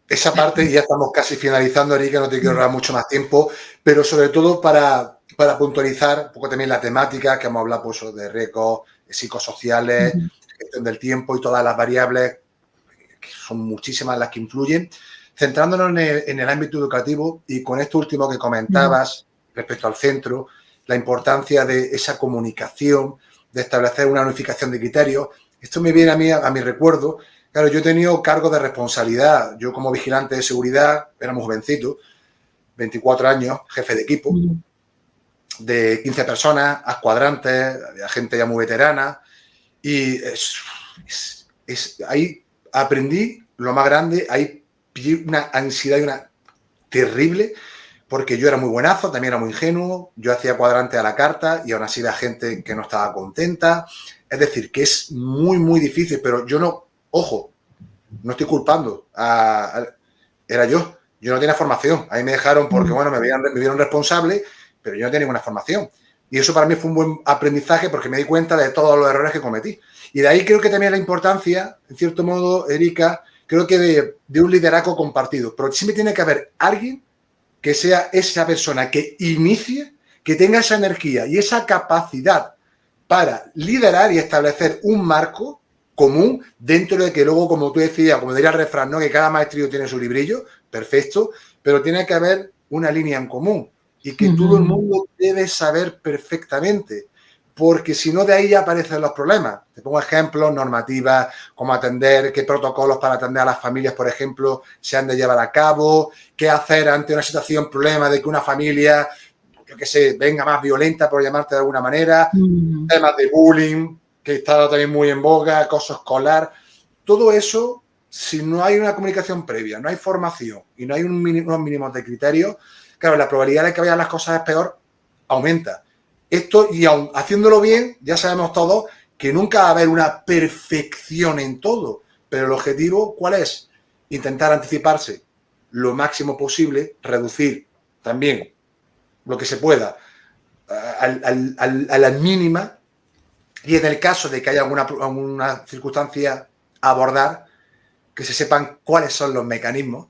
Esa parte, ya estamos casi finalizando, Erika, no te quiero ahorrar mucho más tiempo, pero sobre todo para puntualizar un poco también la temática que hemos hablado pues, de riesgos psicosociales, gestión del tiempo y todas las variables, que son muchísimas las que influyen, centrándonos en el ámbito educativo y con esto último que comentabas respecto al centro, la importancia de esa comunicación, de establecer una unificación de criterios. Esto me viene a mi recuerdo. Claro, yo he tenido cargos de responsabilidad. Yo como vigilante de seguridad, era muy jovencito, 24 años, jefe de equipo, de 15 personas, a cuadrantes, había gente ya muy veterana. Y ahí aprendí lo más grande, ahí pillé una ansiedad y una terrible, porque yo era muy buenazo, también era muy ingenuo, yo hacía cuadrante a la carta y aún así había gente que no estaba contenta. Es decir, que es muy, muy difícil, pero yo no, ojo, no estoy culpando, era yo no tenía formación, ahí me dejaron porque, bueno, me vieron responsable, pero yo no tenía ninguna formación. Y eso para mí fue un buen aprendizaje porque me di cuenta de todos los errores que cometí. Y de ahí creo que también la importancia, en cierto modo, Erika, creo que de un liderazgo compartido. Pero siempre tiene que haber alguien que sea esa persona que inicie, que tenga esa energía y esa capacidad para liderar y establecer un marco común dentro de que luego, como tú decías, como diría el refrán, ¿no? Que cada maestrillo tiene su librillo, perfecto, pero tiene que haber una línea en común y que todo el mundo debe saber perfectamente, porque si no de ahí ya aparecen los problemas. Te pongo ejemplos, normativas, cómo atender, qué protocolos para atender a las familias, por ejemplo, se han de llevar a cabo, qué hacer ante una situación, problema de que una familia, yo qué sé, venga más violenta, por llamarte de alguna manera, temas de bullying, que está también muy en boga, acoso escolar. Todo eso, si no hay una comunicación previa, no hay formación y no hay unos mínimos de criterios, claro, la probabilidad de que vayan las cosas peor aumenta. Esto, y aun haciéndolo bien, ya sabemos todos que nunca va a haber una perfección en todo, pero el objetivo, ¿cuál es? Intentar anticiparse lo máximo posible, reducir también lo que se pueda a la mínima, y en el caso de que haya alguna circunstancia a abordar, que se sepan cuáles son los mecanismos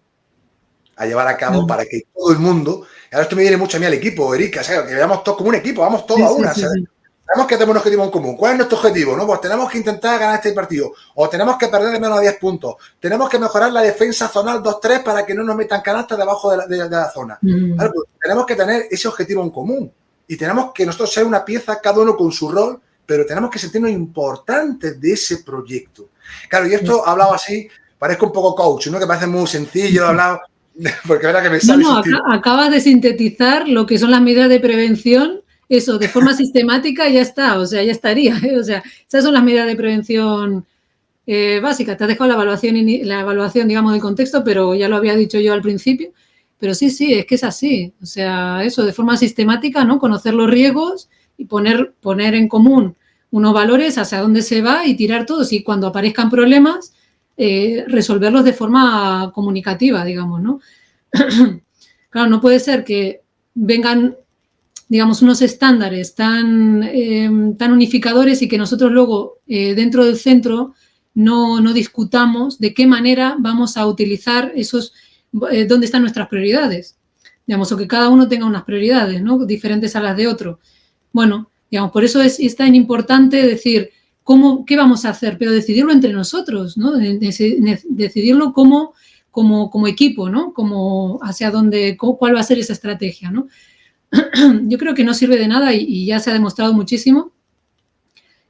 a llevar a cabo para que todo el mundo, ahora esto me viene mucho a mí al equipo, Erika, ¿sabes? Que veamos todos como un equipo, vamos todos a una, ¿sabes? Tenemos que tener un objetivo en común. ¿Cuál es nuestro objetivo? ¿No? Pues tenemos que intentar ganar este partido, o tenemos que perder de menos a 10 puntos, tenemos que mejorar la defensa zonal 2-3 para que no nos metan canastas debajo de la zona. Claro, pues tenemos que tener ese objetivo en común y tenemos que nosotros ser una pieza, cada uno con su rol, pero tenemos que sentirnos importantes de ese proyecto. Claro, y esto hablado así, parezco un poco coach, ¿no? Que parece muy sencillo, hablado, porque verá que me sale. No, acabas de sintetizar lo que son las medidas de prevención, eso, de forma sistemática ya está, o sea, ya estaría, o sea, esas son las medidas de prevención básicas. Te has dejado la evaluación, digamos, del contexto, pero ya lo había dicho yo al principio, pero sí, es que es así, o sea, eso, de forma sistemática, ¿no? Conocer los riesgos y poner en común unos valores hacia dónde se va y tirar todos, y cuando aparezcan problemas, resolverlos de forma comunicativa, digamos, ¿no? Claro, no puede ser que vengan, digamos, unos estándares tan unificadores y que nosotros luego, dentro del centro, no discutamos de qué manera vamos a utilizar esos, dónde están nuestras prioridades. digamos, o que cada uno tenga unas prioridades, ¿no? Diferentes a las de otro. Bueno, digamos, por eso es tan importante decir qué vamos a hacer, pero decidirlo entre nosotros, ¿no? Decidirlo como equipo, ¿no? Como hacia dónde, cuál va a ser esa estrategia, ¿no? Yo creo que no sirve de nada y ya se ha demostrado muchísimo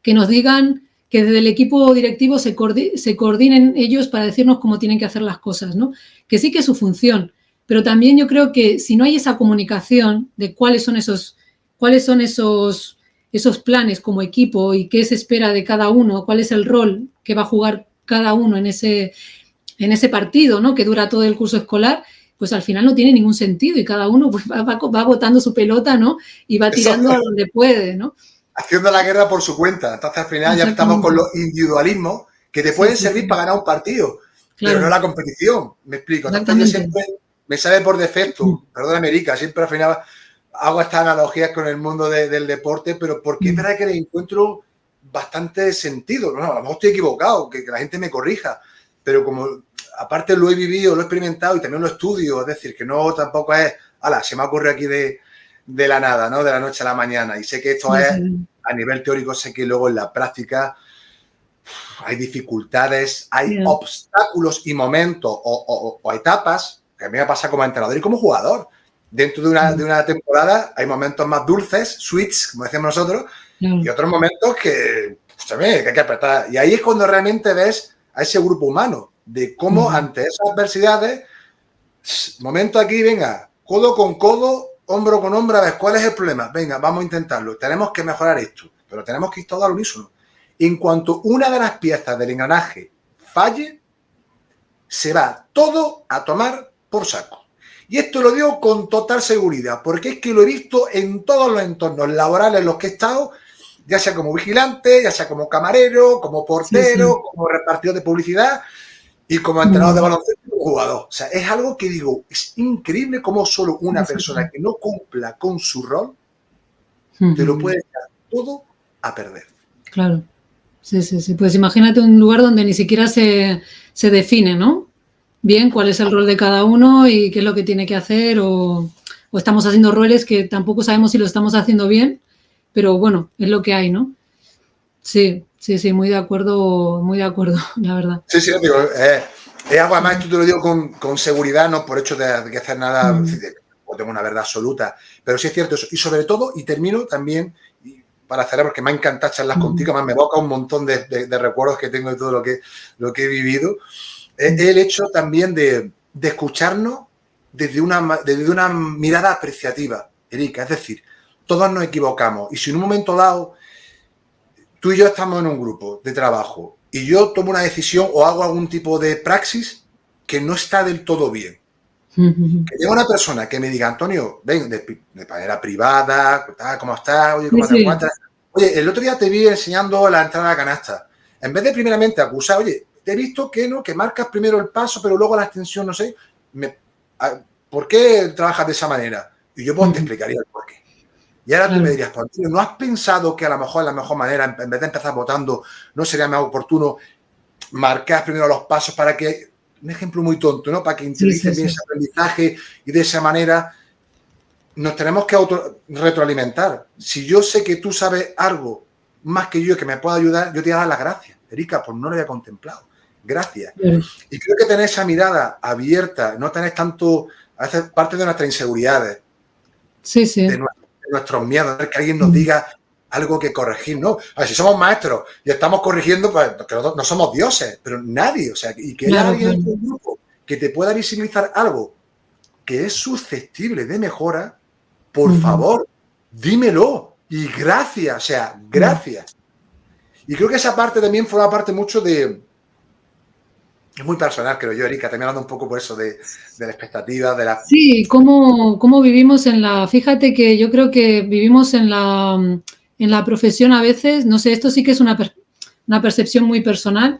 que nos digan que desde el equipo directivo se coordinen ellos para decirnos cómo tienen que hacer las cosas, ¿no? Que sí que es su función, pero también yo creo que si no hay esa comunicación de cuáles son esos planes como equipo y qué se espera de cada uno, cuál es el rol que va a jugar cada uno en ese partido, ¿no? Que dura todo el curso escolar, pues al final no tiene ningún sentido y cada uno pues, va botando su pelota, ¿no? Y va tirando a donde puede, ¿no? Haciendo la guerra por su cuenta. Entonces, al final ya estamos con los individualismos que te pueden servir para ganar un partido, claro, pero no la competición. Me explico. Entonces, yo siempre me sale por defecto, perdón, Erika, siempre al final hago estas analogías con el mundo del deporte, pero porque es verdad que le encuentro bastante sentido. No, a lo mejor estoy equivocado, que la gente me corrija, pero como aparte lo he vivido, lo he experimentado y también lo estudio, es decir, que no tampoco es, se me ocurre aquí de la nada, ¿no? De la noche a la mañana. Y sé que esto es, a nivel teórico, sé que luego en la práctica hay dificultades, hay obstáculos y momentos o etapas, que a mí me pasa como entrenador y como jugador. Dentro de una temporada hay momentos más dulces, sweets, como decimos nosotros, y otros momentos que hay que apretar. Y ahí es cuando realmente ves a ese grupo humano, de cómo ante esas adversidades, momento aquí, venga, codo con codo, hombro con hombro, a ver, ¿cuál es el problema? Venga, vamos a intentarlo. Tenemos que mejorar esto, pero tenemos que ir todos al unísono. En cuanto una de las piezas del engranaje falle, se va todo a tomar por saco. Y esto lo digo con total seguridad, porque es que lo he visto en todos los entornos laborales en los que he estado, ya sea como vigilante, ya sea como camarero, como portero, como repartidor de publicidad y como entrenador de baloncesto y jugador. O sea, es algo que digo, es increíble cómo solo una persona que no cumpla con su rol te lo puede echar todo a perder. Claro. Sí. Pues imagínate un lugar donde ni siquiera se define, ¿no? Bien, cuál es el rol de cada uno y qué es lo que tiene que hacer o estamos haciendo roles que tampoco sabemos si lo estamos haciendo bien, pero bueno, es lo que hay, ¿no? Sí, muy de acuerdo, la verdad. Sí, digo, es algo, además, esto te lo digo con seguridad, no por hecho de que hacer nada, o tengo una verdad absoluta, pero sí es cierto eso. Y sobre todo, y termino también, para cerrar, porque me ha encantado charlas contigo, más me evoca un montón de recuerdos que tengo de todo lo que he vivido, el hecho también de escucharnos desde una mirada apreciativa, Erika, es decir, todos nos equivocamos y si en un momento dado tú y yo estamos en un grupo de trabajo y yo tomo una decisión o hago algún tipo de praxis que no está del todo bien. Que tenga una persona que me diga, Antonio, ven, de manera privada, ¿cómo estás? Oye, ¿cómo te encuentras? Oye, el otro día te vi enseñando la entrada a la canasta. En vez de primeramente acusar, oye, te he visto que marcas primero el paso, pero luego la extensión, no sé, ¿por qué trabajas de esa manera? Y yo pues te explicaría el porqué. Y ahora tú me dirías, pues, ¿no has pensado que a lo mejor la mejor manera, en vez de empezar votando, no sería más oportuno marcar primero los pasos para que, un ejemplo muy tonto, ¿no? Para que interioricen bien ese aprendizaje y de esa manera nos tenemos que retroalimentar. Si yo sé que tú sabes algo más que yo que me pueda ayudar, yo te voy a dar las gracias. Erika, pues no lo había contemplado. Gracias. Y creo que tener esa mirada abierta, no tener tanto, a veces parte de nuestras inseguridades, de nuestros miedos, que alguien nos diga algo que corregir, ¿no? A ver, si somos maestros y estamos corrigiendo, pues que no somos dioses, pero nadie, o sea, y que haya alguien en un grupo que te pueda visibilizar algo que es susceptible de mejora, por favor, dímelo. Y gracias, o sea, gracias. Y creo que esa parte también forma parte mucho de... Es muy personal, creo yo, Erika, también hablando un poco por eso de la expectativa, de la... Sí, cómo vivimos Fíjate que yo creo que vivimos en la profesión a veces, no sé, esto sí que es una percepción muy personal,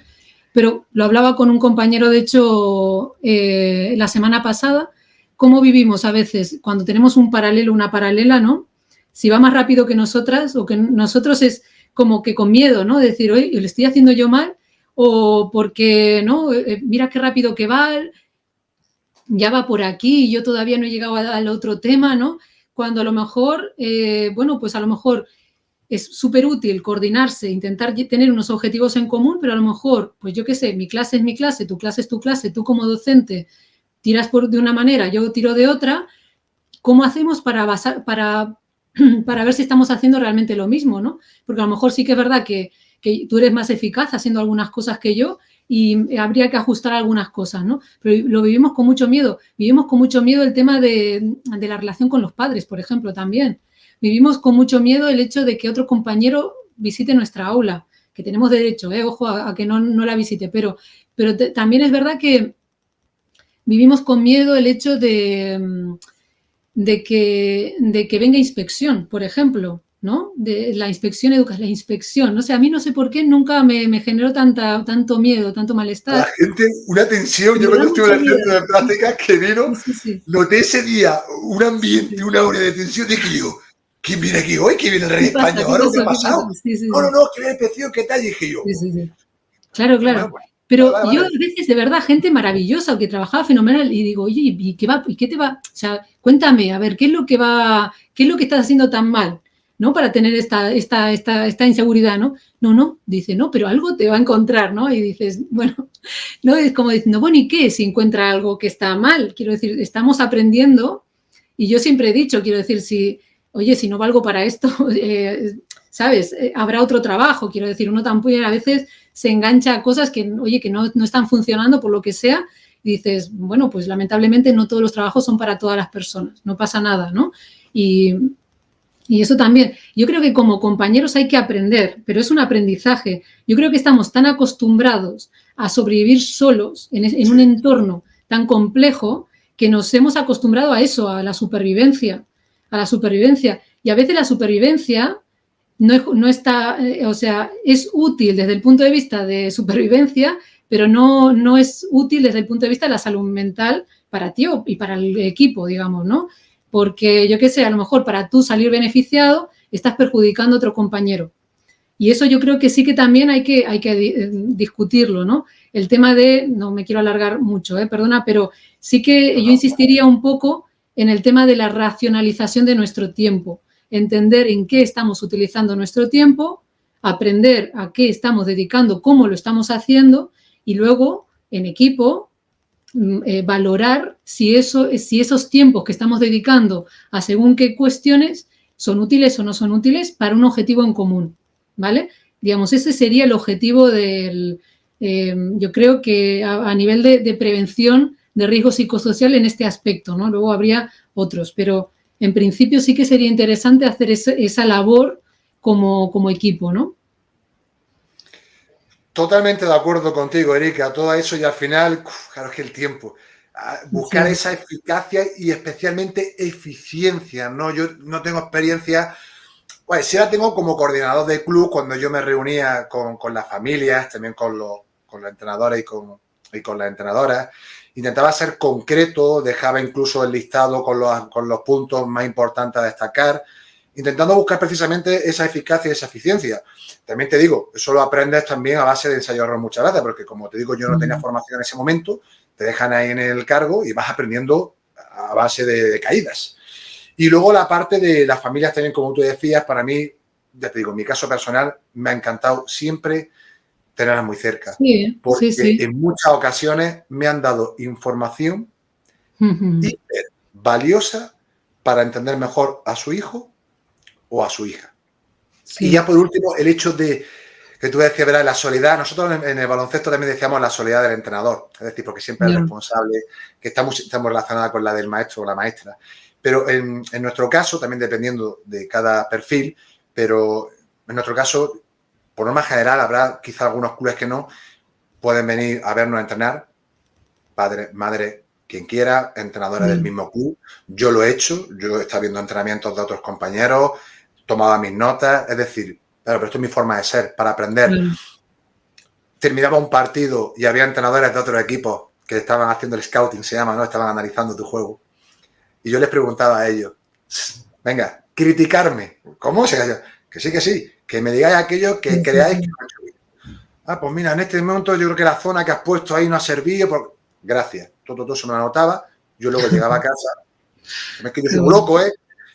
pero lo hablaba con un compañero, de hecho, la semana pasada, cómo vivimos a veces cuando tenemos un paralelo, una paralela, ¿no? Si va más rápido que nosotras o que nosotros es como que con miedo, ¿no? Decir, oye, ¿le estoy haciendo yo mal? O porque, ¿no? Mira qué rápido que va. ya va por aquí y yo todavía no he llegado al otro tema, ¿no? Cuando a lo mejor, bueno, pues a lo mejor es súper útil coordinarse, intentar tener unos objetivos en común, pero a lo mejor, pues yo qué sé, mi clase es mi clase, tu clase es tu clase, tú como docente tiras de una manera, yo tiro de otra. ¿Cómo hacemos para ver si estamos haciendo realmente lo mismo, ¿no? Porque a lo mejor sí que es verdad que tú eres más eficaz haciendo algunas cosas que yo y habría que ajustar algunas cosas, ¿no? Pero lo vivimos con mucho miedo. Vivimos con mucho miedo el tema de la relación con los padres, por ejemplo, también. Vivimos con mucho miedo el hecho de que otro compañero visite nuestra aula, que tenemos derecho, ojo, a que no la visite, pero también es verdad que vivimos con miedo el hecho de que venga inspección, por ejemplo, ¿no? De la inspección educativa, la inspección. No sé, a mí no sé por qué nunca me generó tanto miedo, tanto A la malestar. gente, una tensión. Yo Me da cuando estuve en mucho el miedo. centro de prácticas que vino, Sí, sí, sí. noté ese día un Sí, ambiente, sí. una hora de tensión. Dije yo, ¿quién viene aquí hoy? ¿Quién viene el rey ¿Qué de pasa? España ¿Qué ahora? ¿Qué ha pasó? ¿Qué pasado? pasó? Sí, sí, No, no, sí. no, que viene el pecío, ¿qué tal? Dije yo, Sí, sí, sí. Claro, bueno, claro. pues, vale, Pero vale, yo a vale. veces, de verdad, gente maravillosa o que trabajaba fenomenal y digo, oye, ¿y qué va? ¿Y qué te va? O sea, cuéntame, a ver, ¿qué es lo que va, qué es lo que estás haciendo tan mal? ¿No? Para tener esta inseguridad, ¿no? No, no, dice, no, pero algo te va a encontrar, ¿no? Y dices, bueno, no es como diciendo, bueno, ¿y qué si encuentra algo que está mal? Quiero decir, estamos aprendiendo y yo siempre he dicho, quiero decir, si, oye, si no valgo para esto, ¿sabes? Habrá otro trabajo, quiero decir, uno tampoco a veces se engancha a cosas que, oye, que no están funcionando por lo que sea, y dices, bueno, pues lamentablemente no todos los trabajos son para todas las personas, no pasa nada, ¿no? Y, y eso también, yo creo que como compañeros hay que aprender, pero es un aprendizaje. Yo creo que estamos tan acostumbrados a sobrevivir solos en un Sí. entorno tan complejo que nos hemos acostumbrado a eso, a la supervivencia, a la supervivencia. Y a veces la supervivencia no está, o sea, es útil desde el punto de vista de supervivencia, pero no es útil desde el punto de vista de la salud mental para ti y para el equipo, digamos, ¿no? Porque yo qué sé, a lo mejor para tú salir beneficiado estás perjudicando a otro compañero. Y eso yo creo que sí que también hay que discutirlo, ¿no? El tema de, no me quiero alargar mucho, perdona, pero sí que No, yo no. insistiría un poco en el tema de la racionalización de nuestro tiempo, entender en qué estamos utilizando nuestro tiempo, aprender a qué estamos dedicando, cómo lo estamos haciendo y luego en equipo valorar si esos tiempos que estamos dedicando a según qué cuestiones son útiles o no son útiles para un objetivo en común, ¿vale? Digamos, ese sería el objetivo yo creo que a nivel de prevención de riesgo psicosocial en este aspecto, ¿no? Luego habría otros, pero en principio sí que sería interesante hacer esa labor como equipo, ¿no? Totalmente de acuerdo contigo, Erika. Todo eso y al final, claro, es que el tiempo. Buscar Sí. esa eficacia y especialmente eficiencia, ¿no? Yo no tengo experiencia. Pues sí la tengo como coordinador de club cuando yo me reunía con las familias, también con los entrenadores y con las entrenadoras. Intentaba ser concreto, dejaba incluso el listado con los puntos más importantes a destacar, intentando buscar precisamente esa eficacia y esa eficiencia. También te digo, eso lo aprendes también a base de ensayo-error muchas veces, porque como te digo, yo no tenía formación en ese momento, te dejan ahí en el cargo y vas aprendiendo a base de caídas. Y luego la parte de las familias también, como tú decías, para mí, ya te digo, en mi caso personal, me ha encantado siempre tenerlas muy cerca, Sí, sí, porque sí. en muchas ocasiones me han dado información Uh-huh. hiper valiosa para entender mejor a su hijo o a su hija. Y ya Sí, por último, el hecho de que tú decías, verás, la soledad. Nosotros en el baloncesto también decíamos la soledad del entrenador, es decir, porque siempre es ya. responsable, que estamos relacionada con la del maestro o la maestra. Pero en nuestro caso, también dependiendo de cada perfil, pero en nuestro caso, por norma general, habrá quizá algunos clubes que no, pueden venir a vernos a entrenar, padre, madre, quien quiera, entrenadores del Ya. mismo club. Yo lo he hecho, yo he estado viendo entrenamientos de otros compañeros, tomaba mis notas, es decir, pero esto es mi forma de ser, para aprender. Claro. Terminaba un partido y había entrenadores de otros equipos que estaban haciendo el scouting, se llama, ¿no? Estaban analizando tu juego. Y yo les preguntaba a ellos, venga, criticarme. ¿Cómo? Que sí, que me digáis aquello que Sí, sí, creáis que sí. no he hecho bien. Ah, pues mira, en este momento yo creo que la zona que has puesto ahí no ha servido. Gracias. Todo eso me lo anotaba, Yo luego llegaba a casa, no es que yo soy muy loco,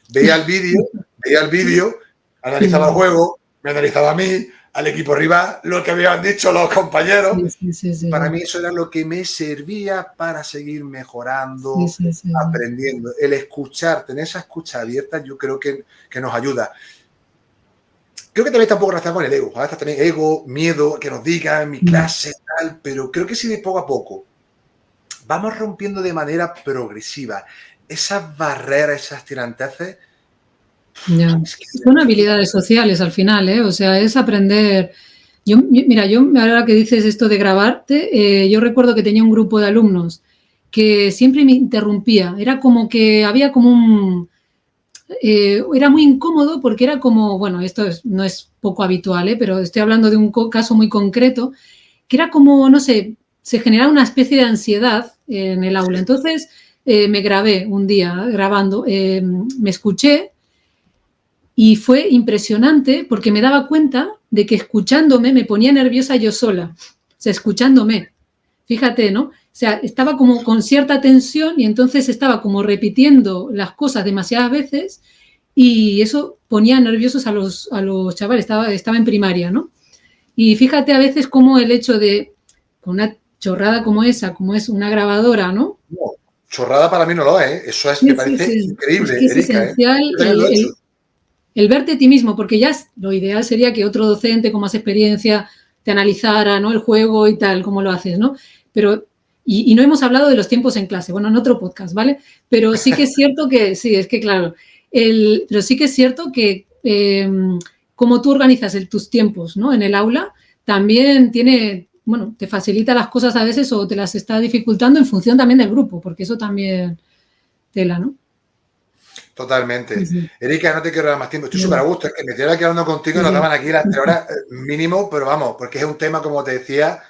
veía el vídeo, analizaba el juego, me analizaba a mí, al equipo rival, lo que habían dicho los compañeros. Sí. Para mí eso era lo que me servía para seguir mejorando, Sí. aprendiendo. El escuchar, tener esa escucha abierta, yo creo que nos ayuda. Creo que también está un poco relacionado con el ego. A veces también ego, miedo, que nos digan mi clase, tal, pero creo que si de poco a poco vamos rompiendo de manera progresiva esas barreras, esas tiranteces. Ya. Son habilidades sociales al final, ¿eh? O sea, es aprender. Mira, ahora que dices esto de grabarte, yo recuerdo que tenía un grupo de alumnos que siempre me interrumpía. Era como que había como era muy incómodo porque era como, bueno, no es poco habitual, pero estoy hablando de un caso muy concreto, que era como, no sé, se generaba una especie de ansiedad en el aula. Entonces me grabé un día grabando, me escuché y fue impresionante porque me daba cuenta de que escuchándome me ponía nerviosa yo sola, o sea, escuchándome. Fíjate, ¿no? O sea, estaba como con cierta tensión y entonces estaba como repitiendo las cosas demasiadas veces y eso ponía nerviosos a los chavales, estaba en primaria, ¿no? Y fíjate a veces cómo el hecho de, con una chorrada como esa, como es una grabadora, ¿no? No, chorrada para mí no lo es, eso es, me parece increíble, Es que es Erika. esencial el verte a ti mismo, porque ya lo ideal sería que otro docente con más experiencia te analizara, ¿no? El juego y tal, cómo lo haces, ¿no? Pero, y no hemos hablado de los tiempos en clase, bueno, en otro podcast, ¿vale? Pero sí que es cierto que, sí, es que claro, pero sí que es cierto que cómo tú organizas tus tiempos, ¿no? En el aula también te facilita las cosas a veces o te las está dificultando en función también del grupo, porque eso también tela, ¿no? Totalmente. Sí. Erika, no te quiero dar más tiempo. Estoy súper a gusto. Es que me estoy quedando contigo y nos daban aquí las 3 horas mínimo, pero vamos, porque es un tema, como te decía,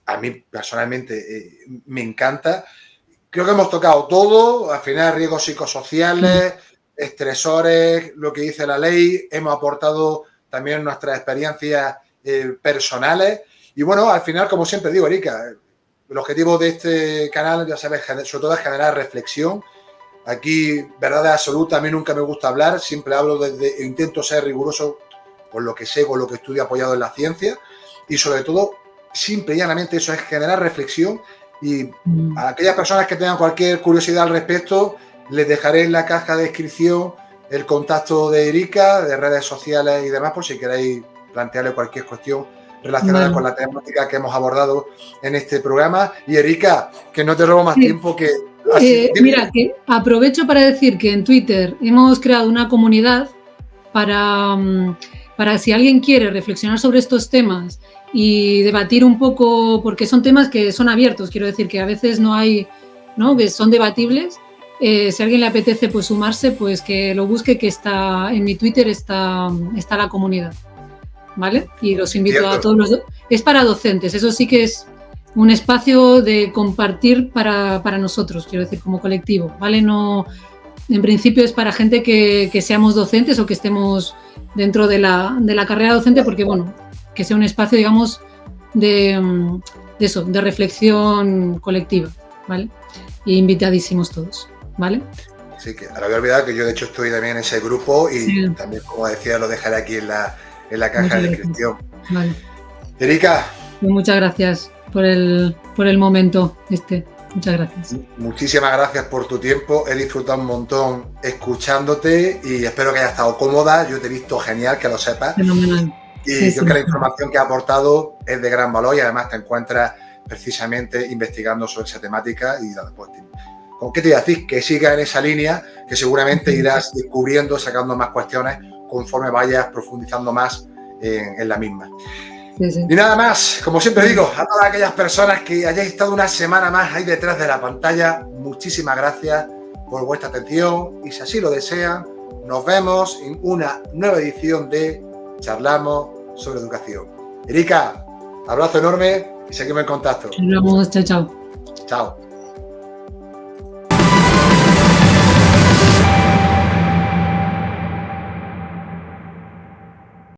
a mí personalmente me encanta. Creo que hemos tocado todo, al final riesgos psicosociales, estresores, lo que dice la ley, hemos aportado también nuestras experiencias personales y bueno, al final, como siempre digo, Erika, el objetivo de este canal, ya sabes, sobre todo es generar reflexión. Aquí, verdad absoluta, a mí nunca me gusta hablar, siempre hablo intento ser riguroso con lo que sé, con lo que estudio apoyado en la ciencia y sobre todo, simple y llanamente eso es generar reflexión y a aquellas personas que tengan cualquier curiosidad al respecto, les dejaré en la caja de descripción el contacto de Erika, de redes sociales y demás, por si queréis plantearle cualquier cuestión relacionada con la temática que hemos abordado en este programa. Y Erika, que no te robo más tiempo que... Mira, que aprovecho para decir que en Twitter hemos creado una comunidad para si alguien quiere reflexionar sobre estos temas y debatir un poco, porque son temas que son abiertos, quiero decir que a veces no hay, ¿no? Que son debatibles. Si a alguien le apetece pues sumarse, pues que lo busque, que está en mi Twitter está la comunidad, ¿vale? Y los invito a todos es para docentes, eso sí que es un espacio de compartir para nosotros, quiero decir, como colectivo, ¿vale? No, en principio es para gente que seamos docentes o que estemos dentro de la carrera docente, porque, bueno, que sea un espacio, digamos, de reflexión colectiva, ¿vale? Y invitadísimos todos, ¿vale? Sí, que ahora había olvidado que yo, de hecho, estoy también en ese grupo y también, como decía, lo dejaré aquí en la caja de descripción. Vale. Erika. Muchas gracias por el momento Muchas gracias. Muchísimas gracias por tu tiempo. He disfrutado un montón escuchándote y espero que hayas estado cómoda. Yo te he visto genial, que lo sepas. Fenomenal. Y creo que la información que has aportado es de gran valor y además te encuentras precisamente investigando sobre esa temática y después ¿con qué te voy a decir? Que sigas en esa línea, que seguramente irás descubriendo, sacando más cuestiones conforme vayas profundizando más en la misma. Sí. Y nada más, como siempre digo, a todas aquellas personas que hayáis estado una semana más ahí detrás de la pantalla, muchísimas gracias por vuestra atención y si así lo desean, nos vemos en una nueva edición de Charlamos sobre Educación. Erika, abrazo enorme y seguimos en contacto. Nos vemos, chao. Chao.